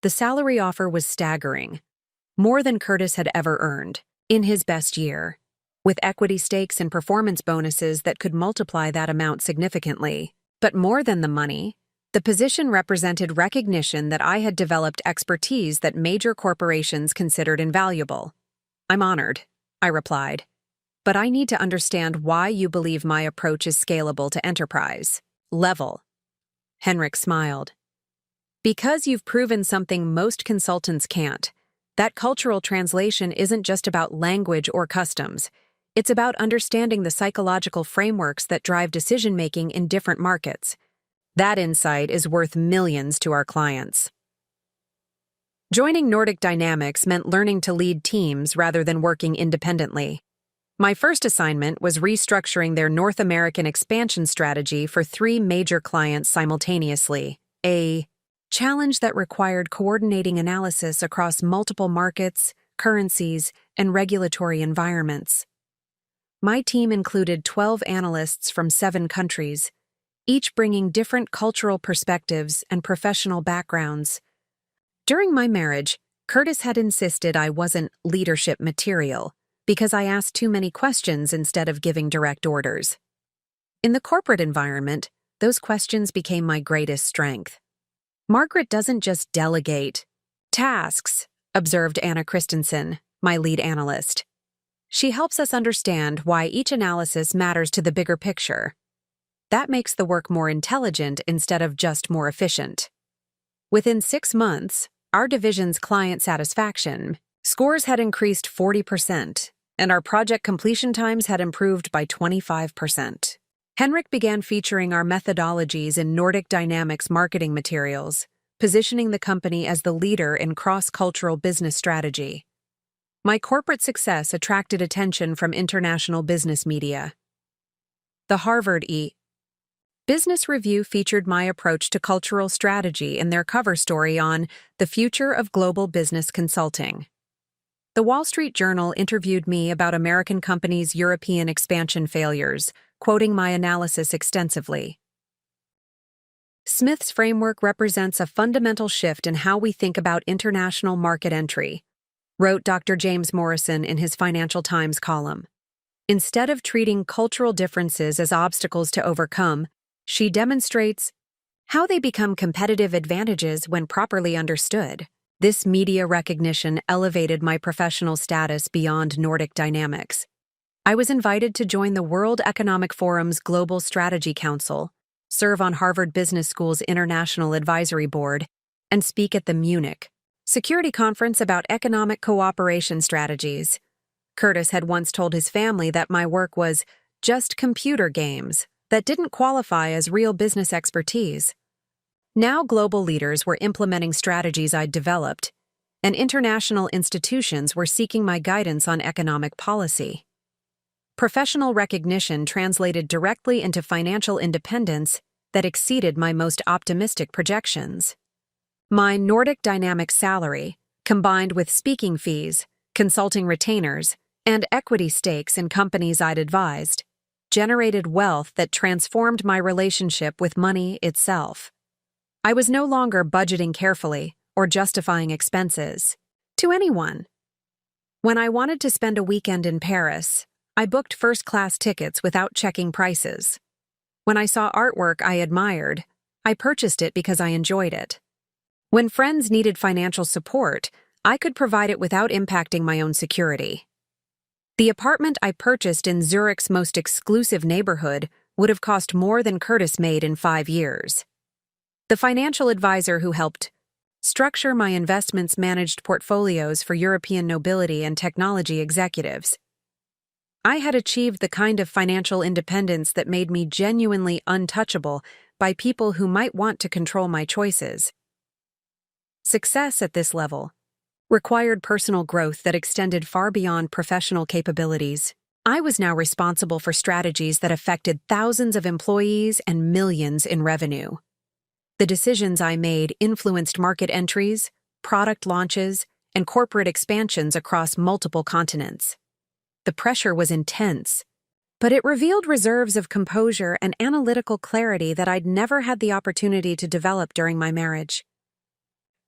The salary offer was staggering, more than Curtis had ever earned in his best year, with equity stakes and performance bonuses that could multiply that amount significantly. But more than the money, the position represented recognition that I had developed expertise that major corporations considered invaluable. "I'm honored," I replied, "but I need to understand why you believe my approach is scalable to enterprise level." Henrik smiled. "Because you've proven something most consultants can't. That cultural translation isn't just about language or customs. It's about understanding the psychological frameworks that drive decision-making in different markets. That insight is worth millions to our clients." Joining Nordic Dynamics meant learning to lead teams rather than working independently. My first assignment was restructuring their North American expansion strategy for 3 major clients simultaneously, a challenge that required coordinating analysis across multiple markets, currencies, and regulatory environments. My team included 12 analysts from 7 countries, each bringing different cultural perspectives and professional backgrounds. During my marriage, Curtis had insisted I wasn't leadership material because I asked too many questions instead of giving direct orders. In the corporate environment, those questions became my greatest strength. "Margaret doesn't just delegate tasks," observed Anna Christensen, my lead analyst. "She helps us understand why each analysis matters to the bigger picture. That makes the work more intelligent instead of just more efficient." Within 6 months, our division's client satisfaction scores had increased 40%, and our project completion times had improved by 25%. Henrik began featuring our methodologies in Nordic Dynamics marketing materials, positioning the company as the leader in cross-cultural business strategy. My corporate success attracted attention from international business media. The Harvard Business Review featured my approach to cultural strategy in their cover story on the future of global business consulting. The Wall Street Journal interviewed me about American companies' European expansion failures, quoting my analysis extensively. Smith's framework represents a fundamental shift in how we think about international market entry, wrote Dr. James Morrison in his Financial Times column. Instead of treating cultural differences as obstacles to overcome, she demonstrates how they become competitive advantages when properly understood. This media recognition elevated my professional status beyond Nordic Dynamics. I was invited to join the World Economic Forum's Global Strategy Council, serve on Harvard Business School's International Advisory Board, and speak at the Munich Security Conference about economic cooperation strategies. Curtis had once told his family that my work was just computer games that didn't qualify as real business expertise. Now global leaders were implementing strategies I'd developed, and international institutions were seeking my guidance on economic policy. Professional recognition translated directly into financial independence that exceeded my most optimistic projections. My Nordic Dynamics salary, combined with speaking fees, consulting retainers, and equity stakes in companies I'd advised, generated wealth that transformed my relationship with money itself. I was no longer budgeting carefully or justifying expenses to anyone. When I wanted to spend a weekend in Paris, I booked first-class tickets without checking prices. When I saw artwork I admired, I purchased it because I enjoyed it. When friends needed financial support, I could provide it without impacting my own security. The apartment I purchased in Zurich's most exclusive neighborhood would have cost more than Curtis made in 5 years. The financial advisor who helped structure my investments managed portfolios for European nobility and technology executives. I had achieved the kind of financial independence that made me genuinely untouchable by people who might want to control my choices. Success at this level required personal growth that extended far beyond professional capabilities. I was now responsible for strategies that affected thousands of employees and millions in revenue. The decisions I made influenced market entries, product launches, and corporate expansions across multiple continents. The pressure was intense, but it revealed reserves of composure and analytical clarity that I'd never had the opportunity to develop during my marriage.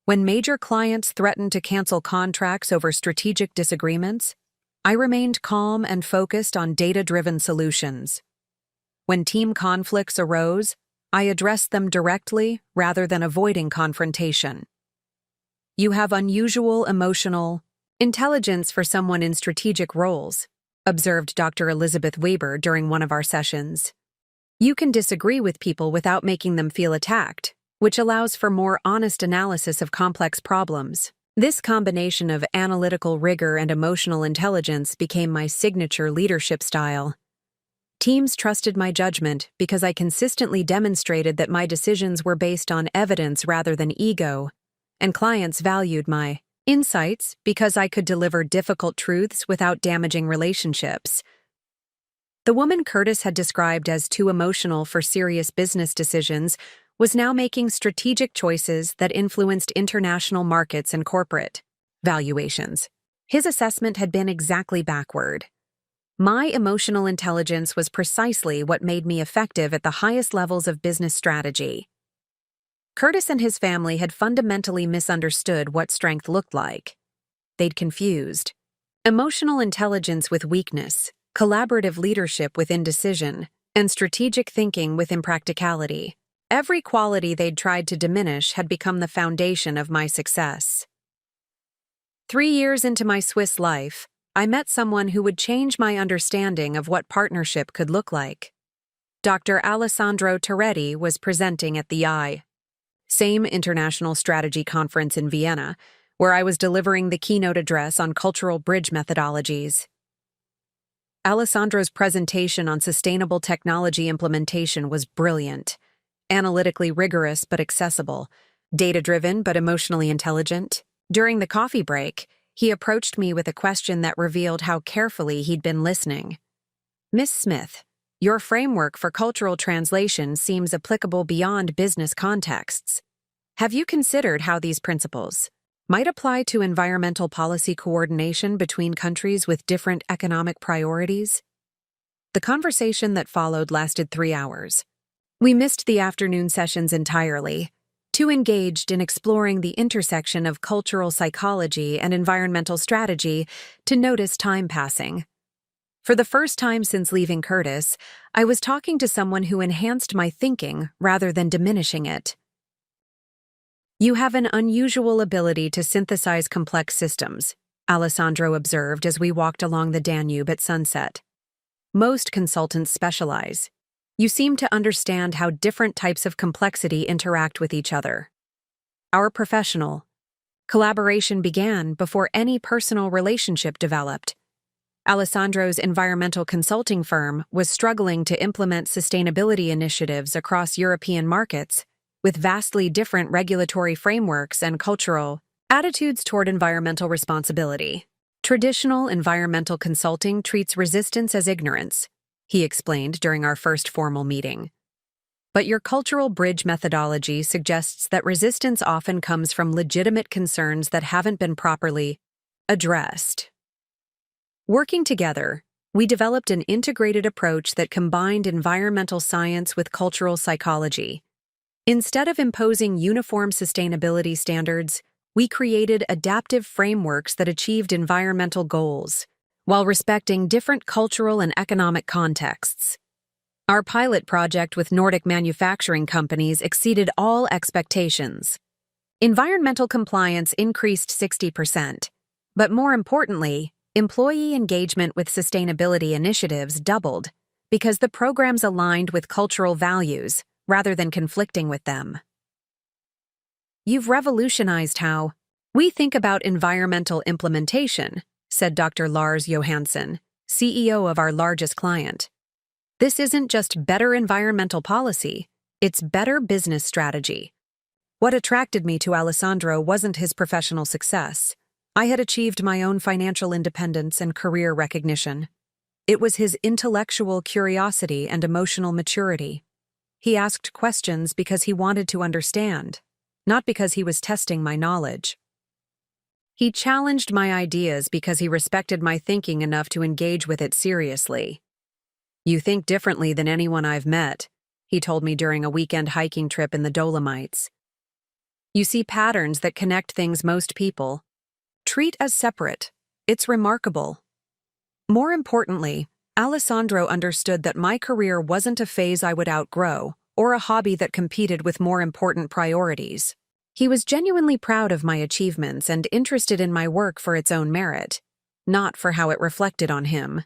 When major clients threatened to cancel contracts over strategic disagreements, I remained calm and focused on data-driven solutions. When team conflicts arose, I addressed them directly rather than avoiding confrontation. You have unusual emotional intelligence for someone in strategic roles, observed Dr. Elizabeth Weber during one of our sessions. You can disagree with people without making them feel attacked, which allows for more honest analysis of complex problems. This combination of analytical rigor and emotional intelligence became my signature leadership style. Teams trusted my judgment because I consistently demonstrated that my decisions were based on evidence rather than ego, and clients valued my insights because I could deliver difficult truths without damaging relationships. The woman Curtis had described as too emotional for serious business decisions was now making strategic choices that influenced international markets and corporate valuations. His assessment had been exactly backward. My emotional intelligence was precisely what made me effective at the highest levels of business strategy. Curtis and his family had fundamentally misunderstood what strength looked like. They'd confused emotional intelligence with weakness, collaborative leadership with indecision, and strategic thinking with impracticality. Every quality they'd tried to diminish had become the foundation of my success. 3 years into my Swiss life, I met someone who would change my understanding of what partnership could look like. Dr. Alessandro Toretti was presenting at the same International Strategy Conference in Vienna, where I was delivering the keynote address on cultural bridge methodologies. Alessandro's presentation on sustainable technology implementation was brilliant, analytically rigorous but accessible, data-driven but emotionally intelligent. During the coffee break, he approached me with a question that revealed how carefully he'd been listening. Miss Smith, your framework for cultural translation seems applicable beyond business contexts. Have you considered how these principles might apply to environmental policy coordination between countries with different economic priorities? The conversation that followed lasted 3 hours. We missed the afternoon sessions entirely, too engaged in exploring the intersection of cultural psychology and environmental strategy to notice time passing. For the first time since leaving Curtis, I was talking to someone who enhanced my thinking rather than diminishing it. You have an unusual ability to synthesize complex systems, Alessandro observed as we walked along the Danube at sunset. Most consultants specialize. You seem to understand how different types of complexity interact with each other. Our professional collaboration began before any personal relationship developed. Alessandro's environmental consulting firm was struggling to implement sustainability initiatives across European markets, with vastly different regulatory frameworks and cultural attitudes toward environmental responsibility. Traditional environmental consulting treats resistance as ignorance, he explained during our first formal meeting. But your cultural bridge methodology suggests that resistance often comes from legitimate concerns that haven't been properly addressed. Working together, we developed an integrated approach that combined environmental science with cultural psychology. Instead of imposing uniform sustainability standards, we created adaptive frameworks that achieved environmental goals, while respecting different cultural and economic contexts. Our pilot project with Nordic manufacturing companies exceeded all expectations. Environmental compliance increased 60%, but more importantly, employee engagement with sustainability initiatives doubled because the programs aligned with cultural values rather than conflicting with them. You've revolutionized how we think about environmental implementation, said Dr. Lars Johansson, CEO of our largest client. This isn't just better environmental policy, it's better business strategy. What attracted me to Alessandro wasn't his professional success. I had achieved my own financial independence and career recognition. It was his intellectual curiosity and emotional maturity. He asked questions because he wanted to understand, not because he was testing my knowledge. He challenged my ideas because he respected my thinking enough to engage with it seriously. You think differently than anyone I've met, he told me during a weekend hiking trip in the Dolomites. You see patterns that connect things most people treat as separate. It's remarkable. More importantly, Alessandro understood that my career wasn't a phase I would outgrow, or a hobby that competed with more important priorities. He was genuinely proud of my achievements and interested in my work for its own merit, not for how it reflected on him.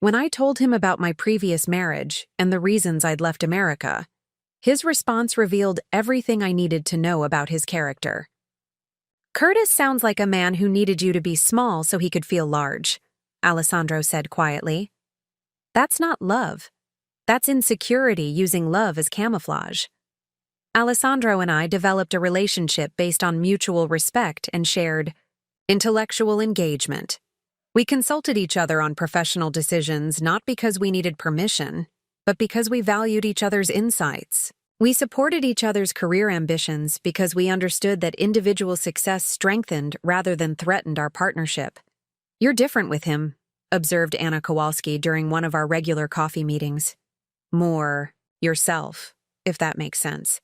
When I told him about my previous marriage and the reasons I'd left America, his response revealed everything I needed to know about his character. Curtis sounds like a man who needed you to be small so he could feel large, Alessandro said quietly. That's not love. That's insecurity using love as camouflage. Alessandro and I developed a relationship based on mutual respect and shared intellectual engagement. We consulted each other on professional decisions not because we needed permission, but because we valued each other's insights. We supported each other's career ambitions because we understood that individual success strengthened rather than threatened our partnership. You're different with him, observed Anna Kowalski during one of our regular coffee meetings. More yourself, if that makes sense.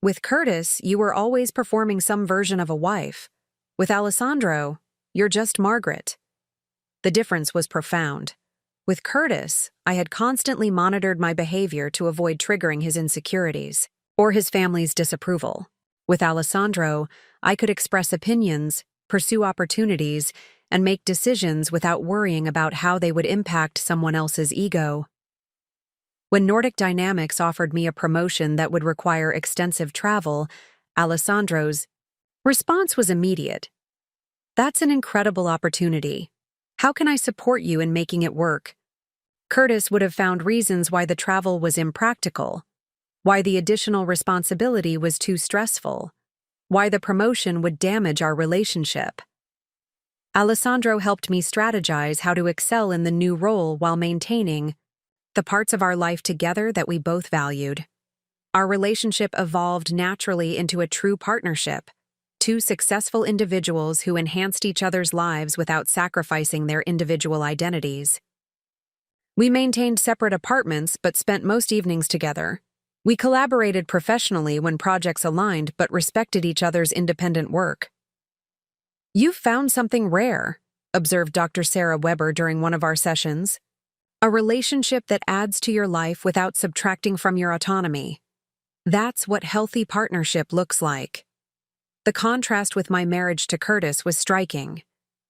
With Curtis, you were always performing some version of a wife. With Alessandro, you're just Margaret. The difference was profound. With Curtis, I had constantly monitored my behavior to avoid triggering his insecurities or his family's disapproval. With Alessandro, I could express opinions, pursue opportunities, and make decisions without worrying about how they would impact someone else's ego. When Nordic Dynamics offered me a promotion that would require extensive travel, Alessandro's response was immediate. That's an incredible opportunity. How can I support you in making it work? Curtis would have found reasons why the travel was impractical, why the additional responsibility was too stressful, why the promotion would damage our relationship. Alessandro helped me strategize how to excel in the new role while maintaining the parts of our life together that we both valued. Our relationship evolved naturally into a true partnership, two successful individuals who enhanced each other's lives without sacrificing their individual identities. We maintained separate apartments but spent most evenings together. We collaborated professionally when projects aligned but respected each other's independent work. You've found something rare, observed Dr. Sarah Weber during one of our sessions. A relationship that adds to your life without subtracting from your autonomy. That's what healthy partnership looks like. The contrast with my marriage to Curtis was striking.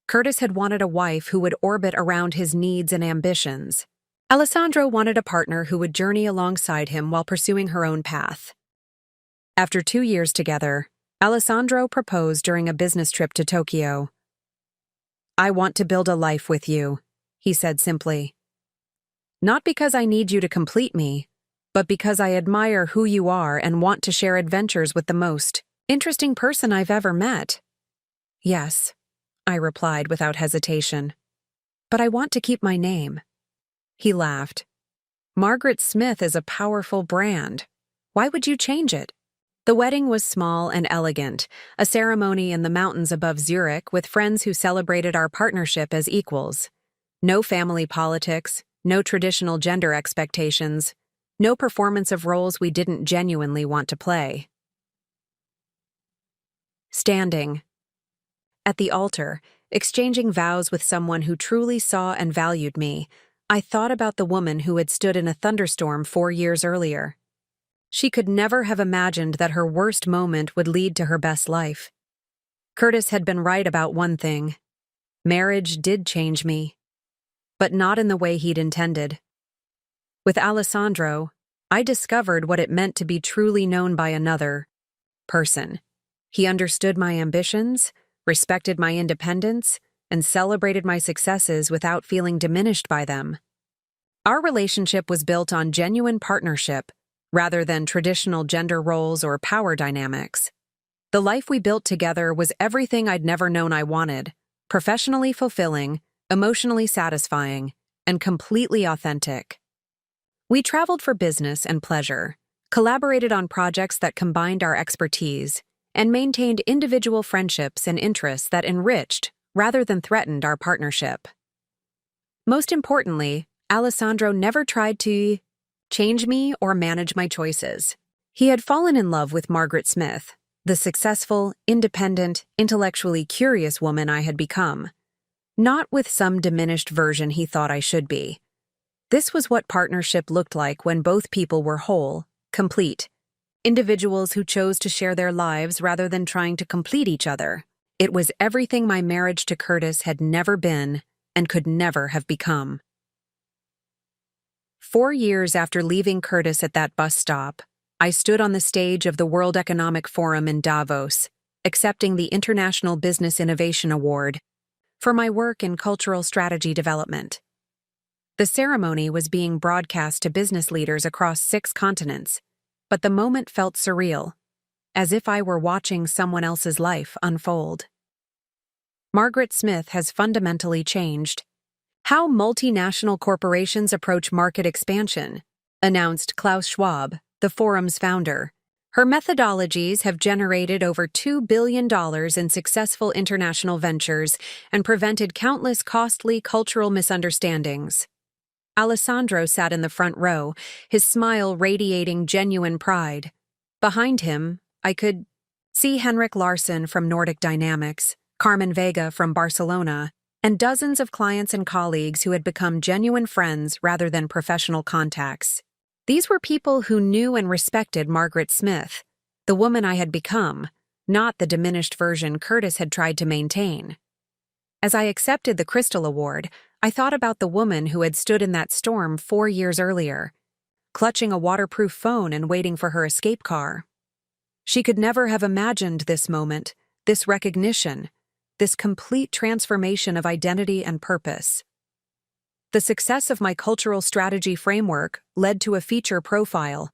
Curtis had wanted a wife who would orbit around his needs and ambitions. Alessandro wanted a partner who would journey alongside him while pursuing her own path. After 2 years together, Alessandro proposed during a business trip to Tokyo. I want to build a life with you, he said simply. Not because I need you to complete me, but because I admire who you are and want to share adventures with the most interesting person I've ever met. Yes, I replied without hesitation. But I want to keep my name. He laughed. Margaret Smith is a powerful brand. Why would you change it? The wedding was small and elegant, a ceremony in the mountains above Zurich with friends who celebrated our partnership as equals. No family politics, no traditional gender expectations, no performance of roles we didn't genuinely want to play. Standing. At the altar, exchanging vows with someone who truly saw and valued me, I thought about the woman who had stood in a thunderstorm 4 years earlier. She could never have imagined that her worst moment would lead to her best life. Curtis had been right about one thing. Marriage did change me, but not in the way he'd intended. With Alessandro, I discovered what it meant to be truly known by another, person. He understood my ambitions, respected my independence, and celebrated my successes without feeling diminished by them. Our relationship was built on genuine partnership rather than traditional gender roles or power dynamics. The life we built together was everything I'd never known I wanted: professionally fulfilling, emotionally satisfying, and completely authentic. We traveled for business and pleasure, collaborated on projects that combined our expertise, and maintained individual friendships and interests that enriched rather than threatened our partnership. Most importantly, Alessandro never tried to change me or manage my choices. He had fallen in love with Margaret Smith, the successful, independent, intellectually curious woman I had become, not with some diminished version he thought I should be. This was what partnership looked like when both people were whole, complete, individuals who chose to share their lives rather than trying to complete each other. It was everything my marriage to Curtis had never been and could never have become. 4 years after leaving Curtis at that bus stop, I stood on the stage of the World Economic Forum in Davos, accepting the International Business Innovation Award for my work in cultural strategy development. The ceremony was being broadcast to business leaders across 6 continents, but the moment felt surreal, as if I were watching someone else's life unfold. Margaret Smith has fundamentally changed how multinational corporations approach market expansion, announced Klaus Schwab, the forum's founder. Her methodologies have generated over $2 billion in successful international ventures and prevented countless costly cultural misunderstandings. Alessandro sat in the front row, his smile radiating genuine pride. Behind him, I could see Henrik Larsson from Nordic Dynamics, Carmen Vega from Barcelona, and dozens of clients and colleagues who had become genuine friends rather than professional contacts. These were people who knew and respected Margaret Smith, the woman I had become, not the diminished version Curtis had tried to maintain. As I accepted the Crystal Award, I thought about the woman who had stood in that storm 4 years earlier, clutching a waterproof phone and waiting for her escape car. She could never have imagined this moment, this recognition, this complete transformation of identity and purpose. The success of my cultural strategy framework led to a feature profile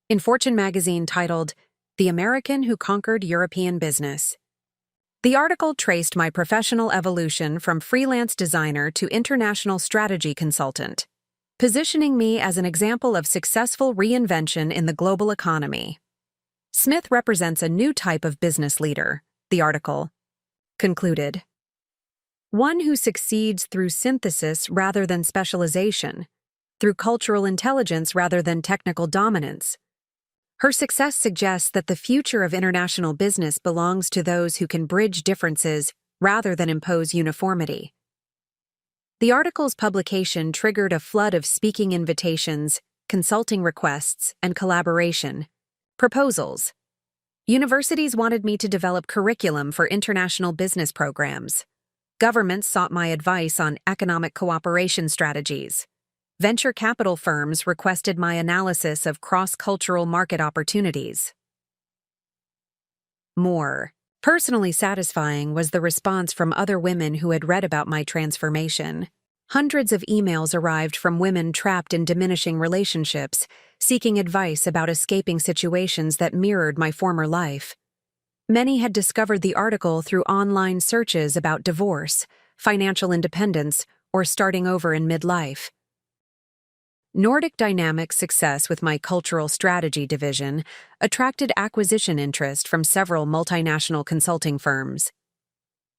in Fortune magazine titled "The American Who Conquered European Business." The article traced my professional evolution from freelance designer to international strategy consultant, positioning me as an example of successful reinvention in the global economy. Smith represents a new type of business leader, the article concluded. One who succeeds through synthesis rather than specialization, through cultural intelligence rather than technical dominance. Her success suggests that the future of international business belongs to those who can bridge differences rather than impose uniformity. The article's publication triggered a flood of speaking invitations, consulting requests, and collaboration proposals. Universities wanted me to develop curriculum for international business programs. Governments sought my advice on economic cooperation strategies. Venture capital firms requested my analysis of cross-cultural market opportunities. More personally satisfying was the response from other women who had read about my transformation. Hundreds of emails arrived from women trapped in diminishing relationships, seeking advice about escaping situations that mirrored my former life. Many had discovered the article through online searches about divorce, financial independence, or starting over in midlife. Nordic Dynamics' success with my cultural strategy division attracted acquisition interest from several multinational consulting firms.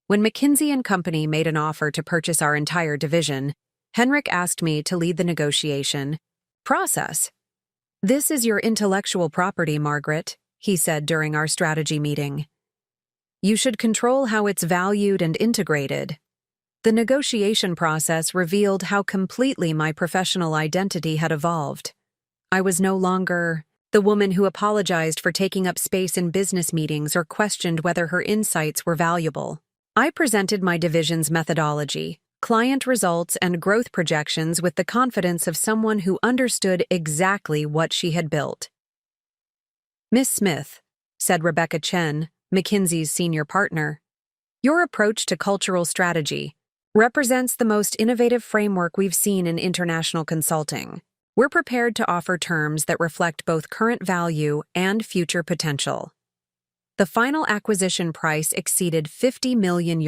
When McKinsey & Company made an offer to purchase our entire division, Henrik asked me to lead the negotiation process. "This is your intellectual property, Margaret," he said during our strategy meeting. "You should control how it's valued and integrated." The negotiation process revealed how completely my professional identity had evolved. I was no longer the woman who apologized for taking up space in business meetings or questioned whether her insights were valuable. I presented my division's methodology, client results, and growth projections with the confidence of someone who understood exactly what she had built. "Miss Smith, said Rebecca Chen, McKinsey's senior partner. Your approach to cultural strategy represents the most innovative framework we've seen in international consulting. We're prepared to offer terms that reflect both current value and future potential. The final acquisition price exceeded €50 million,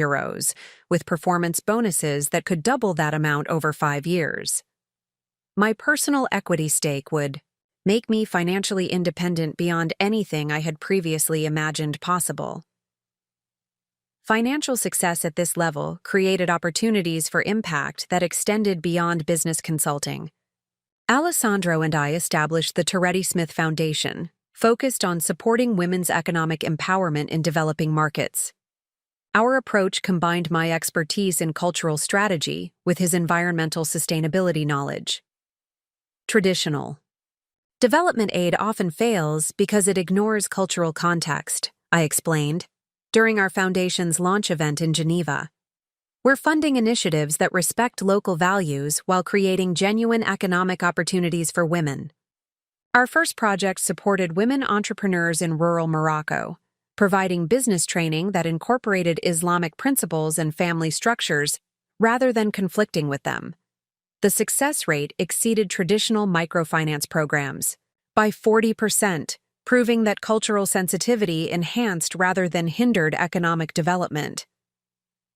with performance bonuses that could double that amount over 5 years. My personal equity stake would make me financially independent beyond anything I had previously imagined possible. Financial success at this level created opportunities for impact that extended beyond business consulting. Alessandro and I established the Toretti Smith Foundation, focused on supporting women's economic empowerment in developing markets. Our approach combined my expertise in cultural strategy with his environmental sustainability knowledge. Traditional development aid often fails because it ignores cultural context, I explained, during our foundation's launch event in Geneva. We're funding initiatives that respect local values while creating genuine economic opportunities for women. Our first project supported women entrepreneurs in rural Morocco, providing business training that incorporated Islamic principles and family structures rather than conflicting with them. The success rate exceeded traditional microfinance programs by 40%, proving that cultural sensitivity enhanced rather than hindered economic development.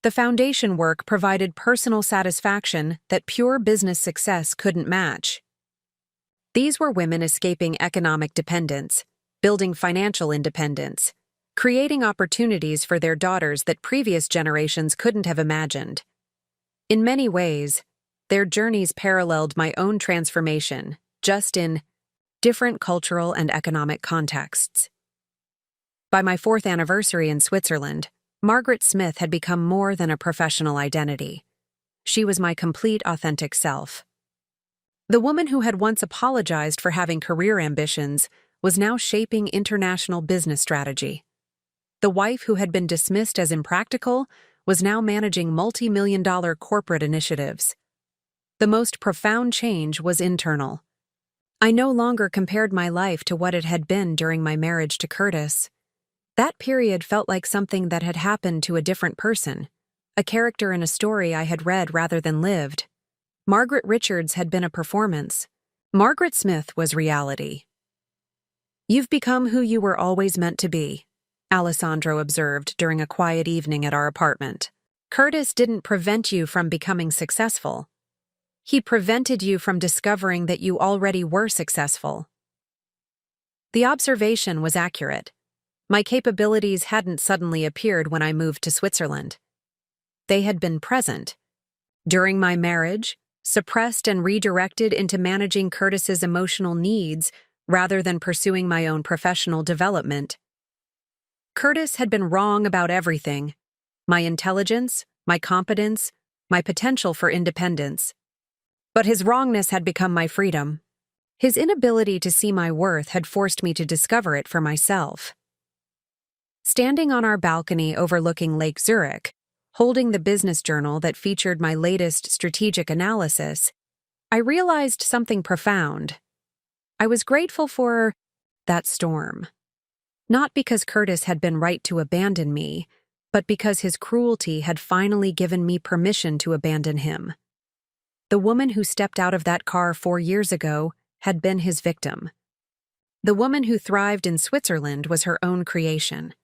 The foundation work provided personal satisfaction that pure business success couldn't match. These were women escaping economic dependence, building financial independence, creating opportunities for their daughters that previous generations couldn't have imagined. In many ways, their journeys paralleled my own transformation, just in different cultural and economic contexts. By my 4th anniversary in Switzerland, Margaret Smith had become more than a professional identity. She was my complete, authentic self. The woman who had once apologized for having career ambitions was now shaping international business strategy. The wife who had been dismissed as impractical was now managing multi-million-dollar corporate initiatives. The most profound change was internal. I no longer compared my life to what it had been during my marriage to Curtis. That period felt like something that had happened to a different person, a character in a story I had read rather than lived. Margaret Richards had been a performance. Margaret Smith was reality. You've become who you were always meant to be, Alessandro observed during a quiet evening at our apartment. Curtis didn't prevent you from becoming successful. He prevented you from discovering that you already were successful. The observation was accurate. My capabilities hadn't suddenly appeared when I moved to Switzerland. They had been present. During my marriage, suppressed and redirected into managing Curtis's emotional needs rather than pursuing my own professional development. Curtis had been wrong about everything: my intelligence, my competence, my potential for independence. But his wrongness had become my freedom. His inability to see my worth had forced me to discover it for myself. Standing on our balcony overlooking Lake Zurich, holding the business journal that featured my latest strategic analysis, I realized something profound. I was grateful for that storm. Not because Curtis had been right to abandon me, but because his cruelty had finally given me permission to abandon him. The woman who stepped out of that car 4 years ago had been his victim. The woman who thrived in Switzerland was her own creation.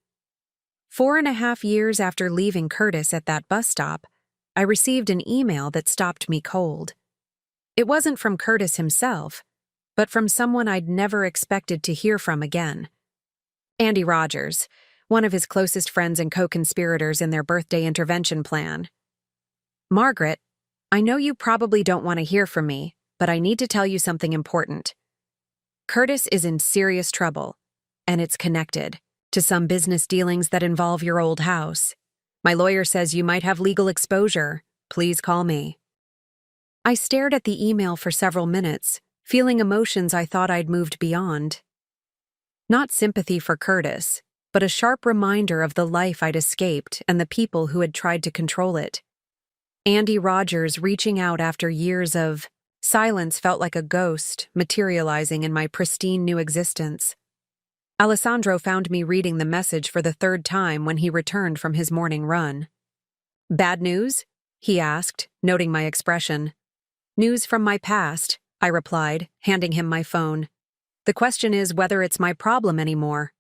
4.5 years after leaving Curtis at that bus stop, I received an email that stopped me cold. It wasn't from Curtis himself, but from someone I'd never expected to hear from again. Andy Rogers, one of his closest friends and co-conspirators in their birthday intervention plan. Margaret, I know you probably don't want to hear from me, but I need to tell you something important. Curtis is in serious trouble, and it's connected to some business dealings that involve your old house. My lawyer says you might have legal exposure. Please call me. I stared at the email for several minutes, feeling emotions I thought I'd moved beyond. Not sympathy for Curtis, but a sharp reminder of the life I'd escaped and the people who had tried to control it. Andy Rogers reaching out after years of silence felt like a ghost materializing in my pristine new existence. Alessandro found me reading the message for the third time when he returned from his morning run. "Bad news?" he asked, noting my expression. "News from my past," I replied, handing him my phone. "The question is whether it's my problem anymore."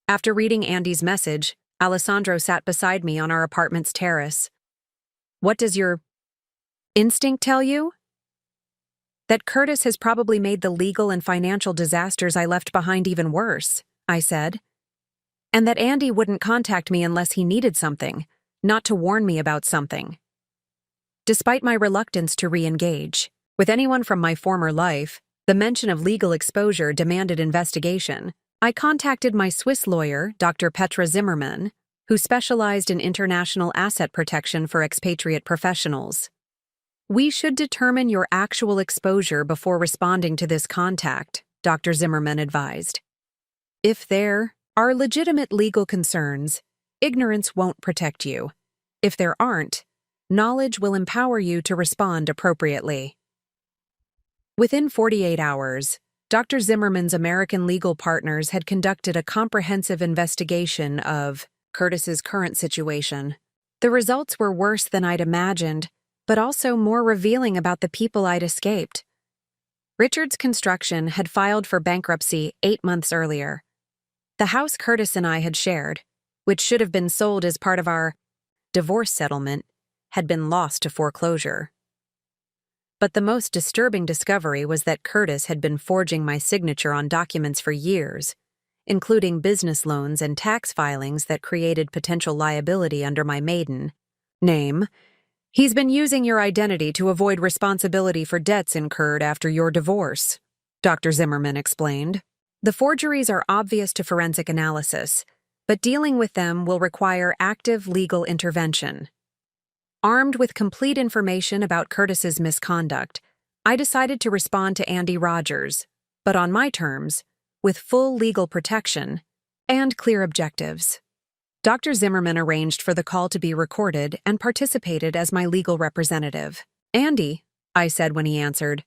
After reading Andy's message, Alessandro sat beside me on our apartment's terrace. "What does your instinct tell you?" "That Curtis has probably made the legal and financial disasters I left behind even worse," I said. "And that Andy wouldn't contact me unless he needed something, not to warn me about something." Despite my reluctance to re-engage with anyone from my former life, the mention of legal exposure demanded investigation. I contacted my Swiss lawyer, Dr. Petra Zimmermann, who specialized in international asset protection for expatriate professionals. "We should determine your actual exposure before responding to this contact," Dr. Zimmermann advised. "If there are legitimate legal concerns, ignorance won't protect you. If there aren't, knowledge will empower you to respond appropriately." Within 48 hours, Dr. Zimmermann's American legal partners had conducted a comprehensive investigation of Curtis's current situation. The results were worse than I'd imagined, but also more revealing about the people I'd escaped. Richard's Construction had filed for bankruptcy 8 months earlier. The house Curtis and I had shared, which should have been sold as part of our divorce settlement, had been lost to foreclosure. But the most disturbing discovery was that Curtis had been forging my signature on documents for years, including business loans and tax filings that created potential liability under my maiden name. "He's been using your identity to avoid responsibility for debts incurred after your divorce," Dr. Zimmermann explained. "The forgeries are obvious to forensic analysis, but dealing with them will require active legal intervention." Armed with complete information about Curtis's misconduct, I decided to respond to Andy Rogers, but on my terms, with full legal protection and clear objectives. Dr. Zimmermann arranged for the call to be recorded and participated as my legal representative. "Andy," I said when he answered,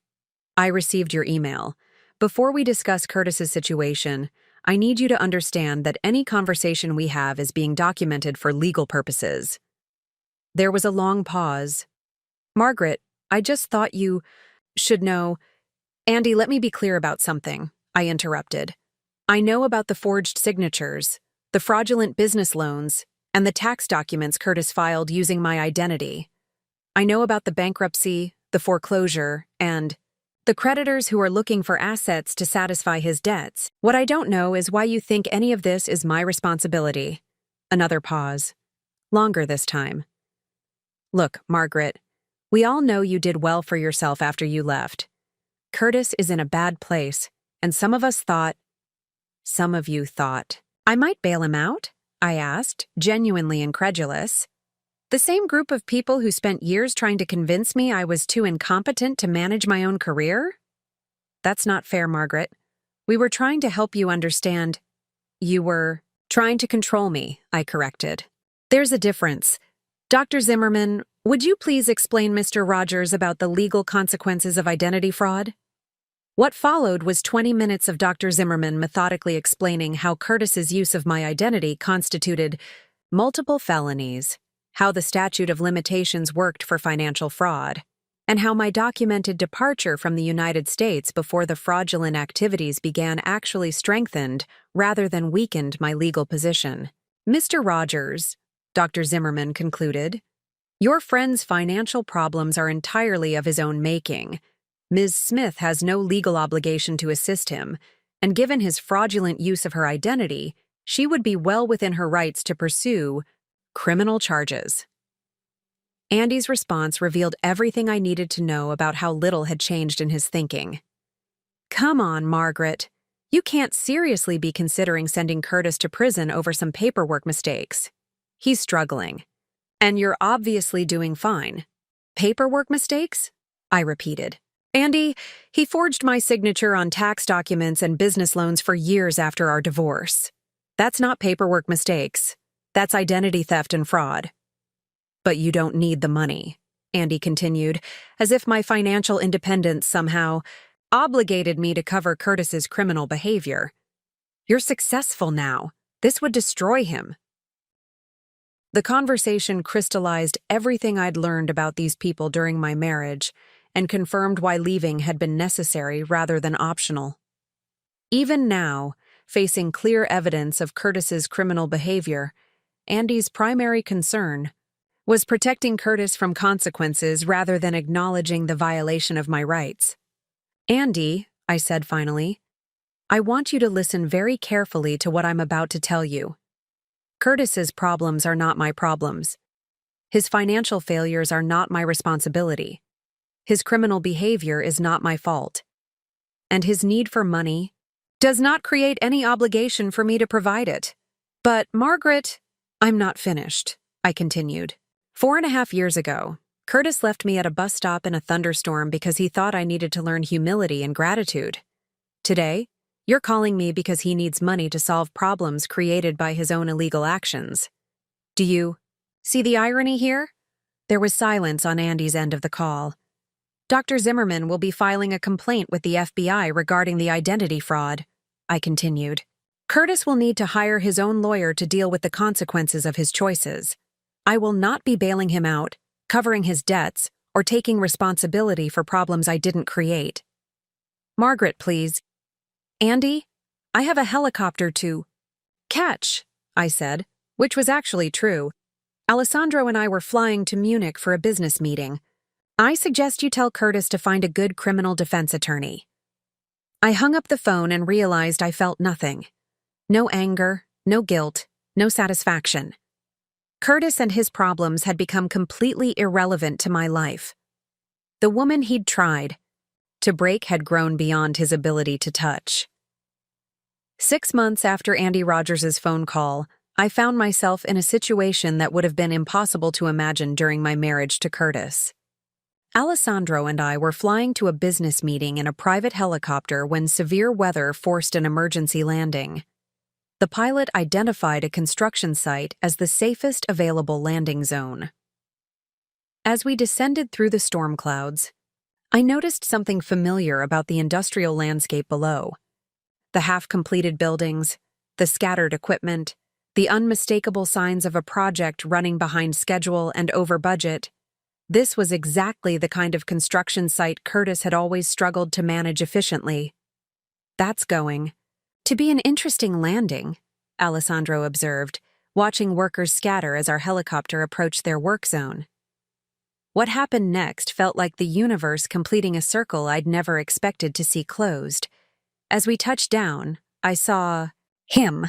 "I received your email. Before we discuss Curtis's situation, I need you to understand that any conversation we have is being documented for legal purposes." There was a long pause. "Margaret, I just thought you should know—" "Andy, let me be clear about something," I interrupted. "I know about the forged signatures, the fraudulent business loans, and the tax documents Curtis filed using my identity. I know about the bankruptcy, the foreclosure, and the creditors who are looking for assets to satisfy his debts. What I don't know is why you think any of this is my responsibility." Another pause. Longer this time. "Look, Margaret, we all know you did well for yourself after you left. Curtis is in a bad place, and some of you thought, I might bail him out?" I asked, genuinely incredulous. "The same group of people who spent years trying to convince me I was too incompetent to manage my own career?" "That's not fair, Margaret. We were trying to help you understand." "You were trying to control me," I corrected. "There's a difference. Dr. Zimmermann, would you please explain Mr. Rogers about the legal consequences of identity fraud?" What followed was 20 minutes of Dr. Zimmermann methodically explaining how Curtis's use of my identity constituted multiple felonies, how the statute of limitations worked for financial fraud, and how my documented departure from the United States before the fraudulent activities began actually strengthened rather than weakened my legal position. "Mr. Rogers," Dr. Zimmermann concluded, "your friend's financial problems are entirely of his own making. Ms. Smith has no legal obligation to assist him, and given his fraudulent use of her identity, she would be well within her rights to pursue criminal charges." Andy's response revealed everything I needed to know about how little had changed in his thinking. "Come on, Margaret. You can't seriously be considering sending Curtis to prison over some paperwork mistakes. He's struggling. And you're obviously doing fine." "Paperwork mistakes?" I repeated. "Andy, he forged my signature on tax documents and business loans for years after our divorce. That's not paperwork mistakes. That's identity theft and fraud." "But you don't need the money," Andy continued, as if my financial independence somehow obligated me to cover Curtis's criminal behavior. You're successful now. This would destroy him. The conversation crystallized everything I'd learned about these people during my marriage and confirmed why leaving had been necessary rather than optional. Even now, facing clear evidence of Curtis's criminal behavior, Andy's primary concern was protecting Curtis from consequences rather than acknowledging the violation of my rights. Andy, I said finally, I want you to listen very carefully to what I'm about to tell you. Curtis's problems are not my problems. His financial failures are not my responsibility. His criminal behavior is not my fault. And his need for money does not create any obligation for me to provide it. But, Margaret, I'm not finished, I continued. 4.5 years ago, Curtis left me at a bus stop in a thunderstorm because he thought I needed to learn humility and gratitude. Today, you're calling me because he needs money to solve problems created by his own illegal actions. Do you see the irony here? There was silence on Andy's end of the call. Dr. Zimmerman will be filing a complaint with the FBI regarding the identity fraud, I continued. Curtis will need to hire his own lawyer to deal with the consequences of his choices. I will not be bailing him out, covering his debts, or taking responsibility for problems I didn't create. Margaret, please. Andy, I have a helicopter to catch, I said, which was actually true. Alessandro and I were flying to Munich for a business meeting. I suggest you tell Curtis to find a good criminal defense attorney. I hung up the phone and realized I felt nothing. No anger, no guilt, no satisfaction. Curtis and his problems had become completely irrelevant to my life. The woman he'd tried to break had grown beyond his ability to touch. 6 months after Andy Rogers' phone call, I found myself in a situation that would have been impossible to imagine during my marriage to Curtis. Alessandro and I were flying to a business meeting in a private helicopter when severe weather forced an emergency landing. The pilot identified a construction site as the safest available landing zone. As we descended through the storm clouds, I noticed something familiar about the industrial landscape below. The half-completed buildings, the scattered equipment, the unmistakable signs of a project running behind schedule and over budget. This was exactly the kind of construction site Curtis had always struggled to manage efficiently. That's going to be an interesting landing, Alessandro observed, watching workers scatter as our helicopter approached their work zone. What happened next felt like the universe completing a circle I'd never expected to see closed. As we touched down, I saw him,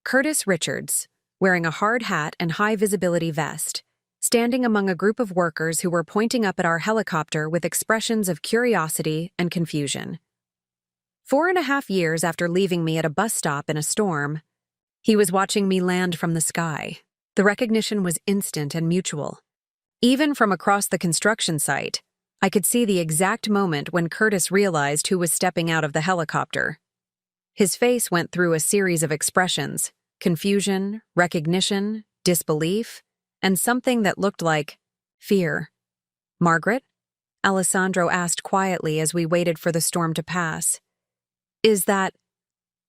Curtis Richards, wearing a hard hat and high-visibility vest, standing among a group of workers who were pointing up at our helicopter with expressions of curiosity and confusion. 4.5 years after leaving me at a bus stop in a storm, he was watching me land from the sky. The recognition was instant and mutual. Even from across the construction site, I could see the exact moment when Curtis realized who was stepping out of the helicopter. His face went through a series of expressions: confusion, recognition, disbelief, and something that looked like fear. Margaret? Alessandro asked quietly as we waited for the storm to pass.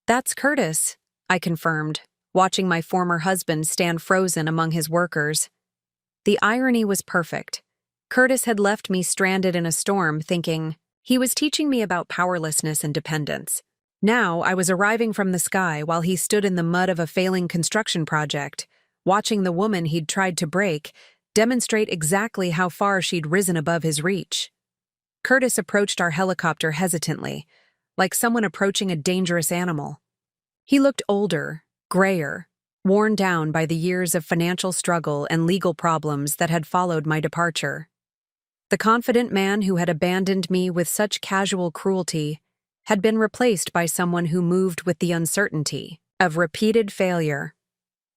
That's Curtis, I confirmed, watching my former husband stand frozen among his workers. The irony was perfect. Curtis had left me stranded in a storm thinking he was teaching me about powerlessness and dependence. Now I was arriving from the sky while he stood in the mud of a failing construction project, watching the woman he'd tried to break demonstrate exactly how far she'd risen above his reach. Curtis approached our helicopter hesitantly, like someone approaching a dangerous animal. He looked older, grayer, worn down by the years of financial struggle and legal problems that had followed my departure. The confident man who had abandoned me with such casual cruelty had been replaced by someone who moved with the uncertainty of repeated failure.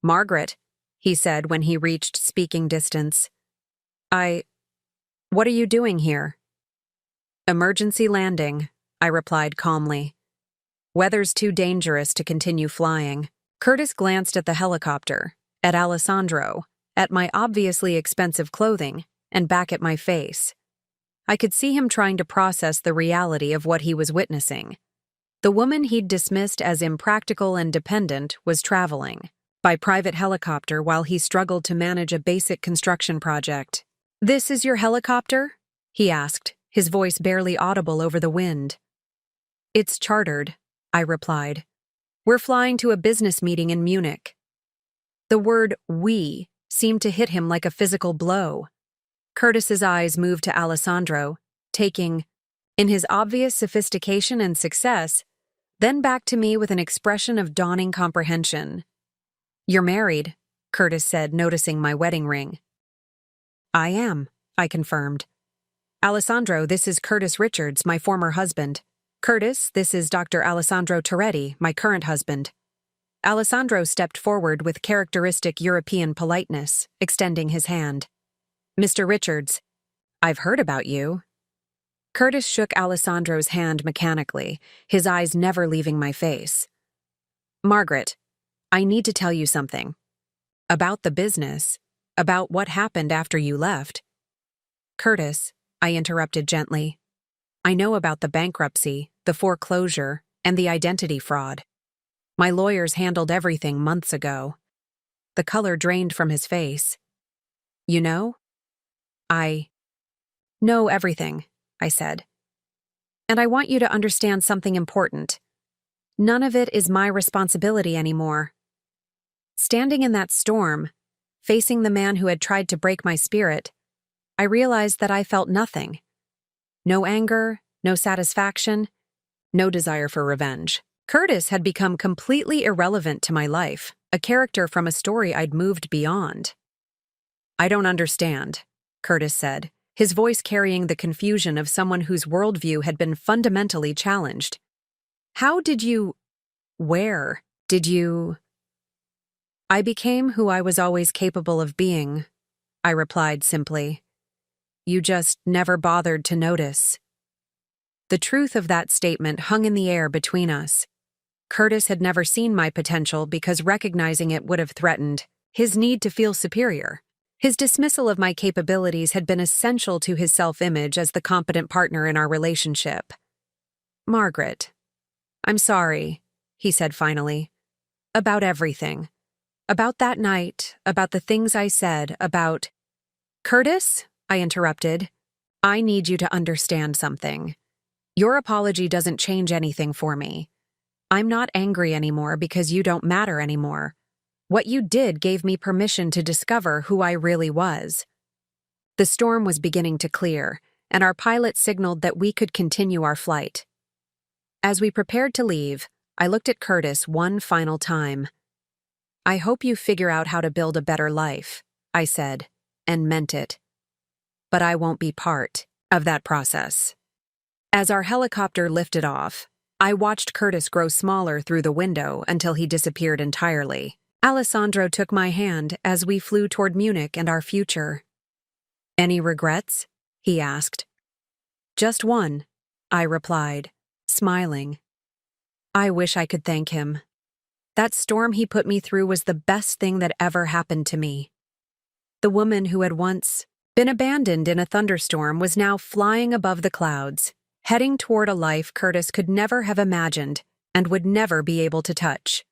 Margaret, he said when he reached speaking distance. What are you doing here? Emergency landing, I replied calmly. Weather's too dangerous to continue flying. Curtis glanced at the helicopter, at Alessandro, at my obviously expensive clothing, and back at my face. I could see him trying to process the reality of what he was witnessing. The woman he'd dismissed as impractical and dependent was traveling by private helicopter while he struggled to manage a basic construction project. "This is your helicopter?" he asked, his voice barely audible over the wind. "It's chartered," I replied. "We're flying to a business meeting in Munich." The word "we" seemed to hit him like a physical blow. Curtis's eyes moved to Alessandro, taking in his obvious sophistication and success, then back to me with an expression of dawning comprehension. "You're married," Curtis said, noticing my wedding ring. "I am," I confirmed. "Alessandro, this is Curtis Richards, my former husband. Curtis, this is Dr. Alessandro Toretti, my current husband." Alessandro stepped forward with characteristic European politeness, extending his hand. "Mr. Richards, I've heard about you." Curtis shook Alessandro's hand mechanically, his eyes never leaving my face. "Margaret, I need to tell you something. About the business, about what happened after you left." "Curtis," I interrupted gently, "I know about the bankruptcy, the foreclosure, and the identity fraud. My lawyers handled everything months ago." The color drained from his face. "You know?" "I know everything," I said. "And I want you to understand something important. None of it is my responsibility anymore." Standing in that storm, facing the man who had tried to break my spirit, I realized that I felt nothing. No anger, no satisfaction, no desire for revenge. Curtis had become completely irrelevant to my life, a character from a story I'd moved beyond. "I don't understand," Curtis said, his voice carrying the confusion of someone whose worldview had been fundamentally challenged. Where did you... "I became who I was always capable of being," I replied simply. "You just never bothered to notice." The truth of that statement hung in the air between us. Curtis had never seen my potential because recognizing it would have threatened his need to feel superior. His dismissal of my capabilities had been essential to his self-image as the competent partner in our relationship. "Margaret, I'm sorry," he said finally. "About everything. About that night, about the things I said, about—" "Curtis," I interrupted, "I need you to understand something. Your apology doesn't change anything for me. I'm not angry anymore because you don't matter anymore. What you did gave me permission to discover who I really was." The storm was beginning to clear, and our pilot signaled that we could continue our flight. As we prepared to leave, I looked at Curtis one final time. "I hope you figure out how to build a better life," I said, and meant it. "But I won't be part of that process." As our helicopter lifted off, I watched Curtis grow smaller through the window until he disappeared entirely. Alessandro took my hand as we flew toward Munich and our future. "Any regrets?" he asked. "Just one," I replied, smiling. I wish I could thank him. That storm he put me through was the best thing that ever happened to me. The woman who had once been abandoned in a thunderstorm was now flying above the clouds, heading toward a life Curtis could never have imagined and would never be able to touch.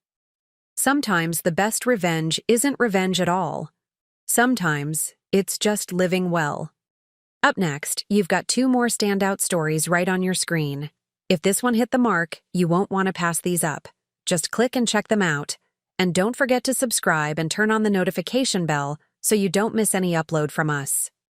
Sometimes the best revenge isn't revenge at all. Sometimes it's just living well. Up next, you've got 2 more standout stories right on your screen. If this one hit the mark, you won't want to pass these up. Just click and check them out. And don't forget to subscribe and turn on the notification bell so you don't miss any upload from us.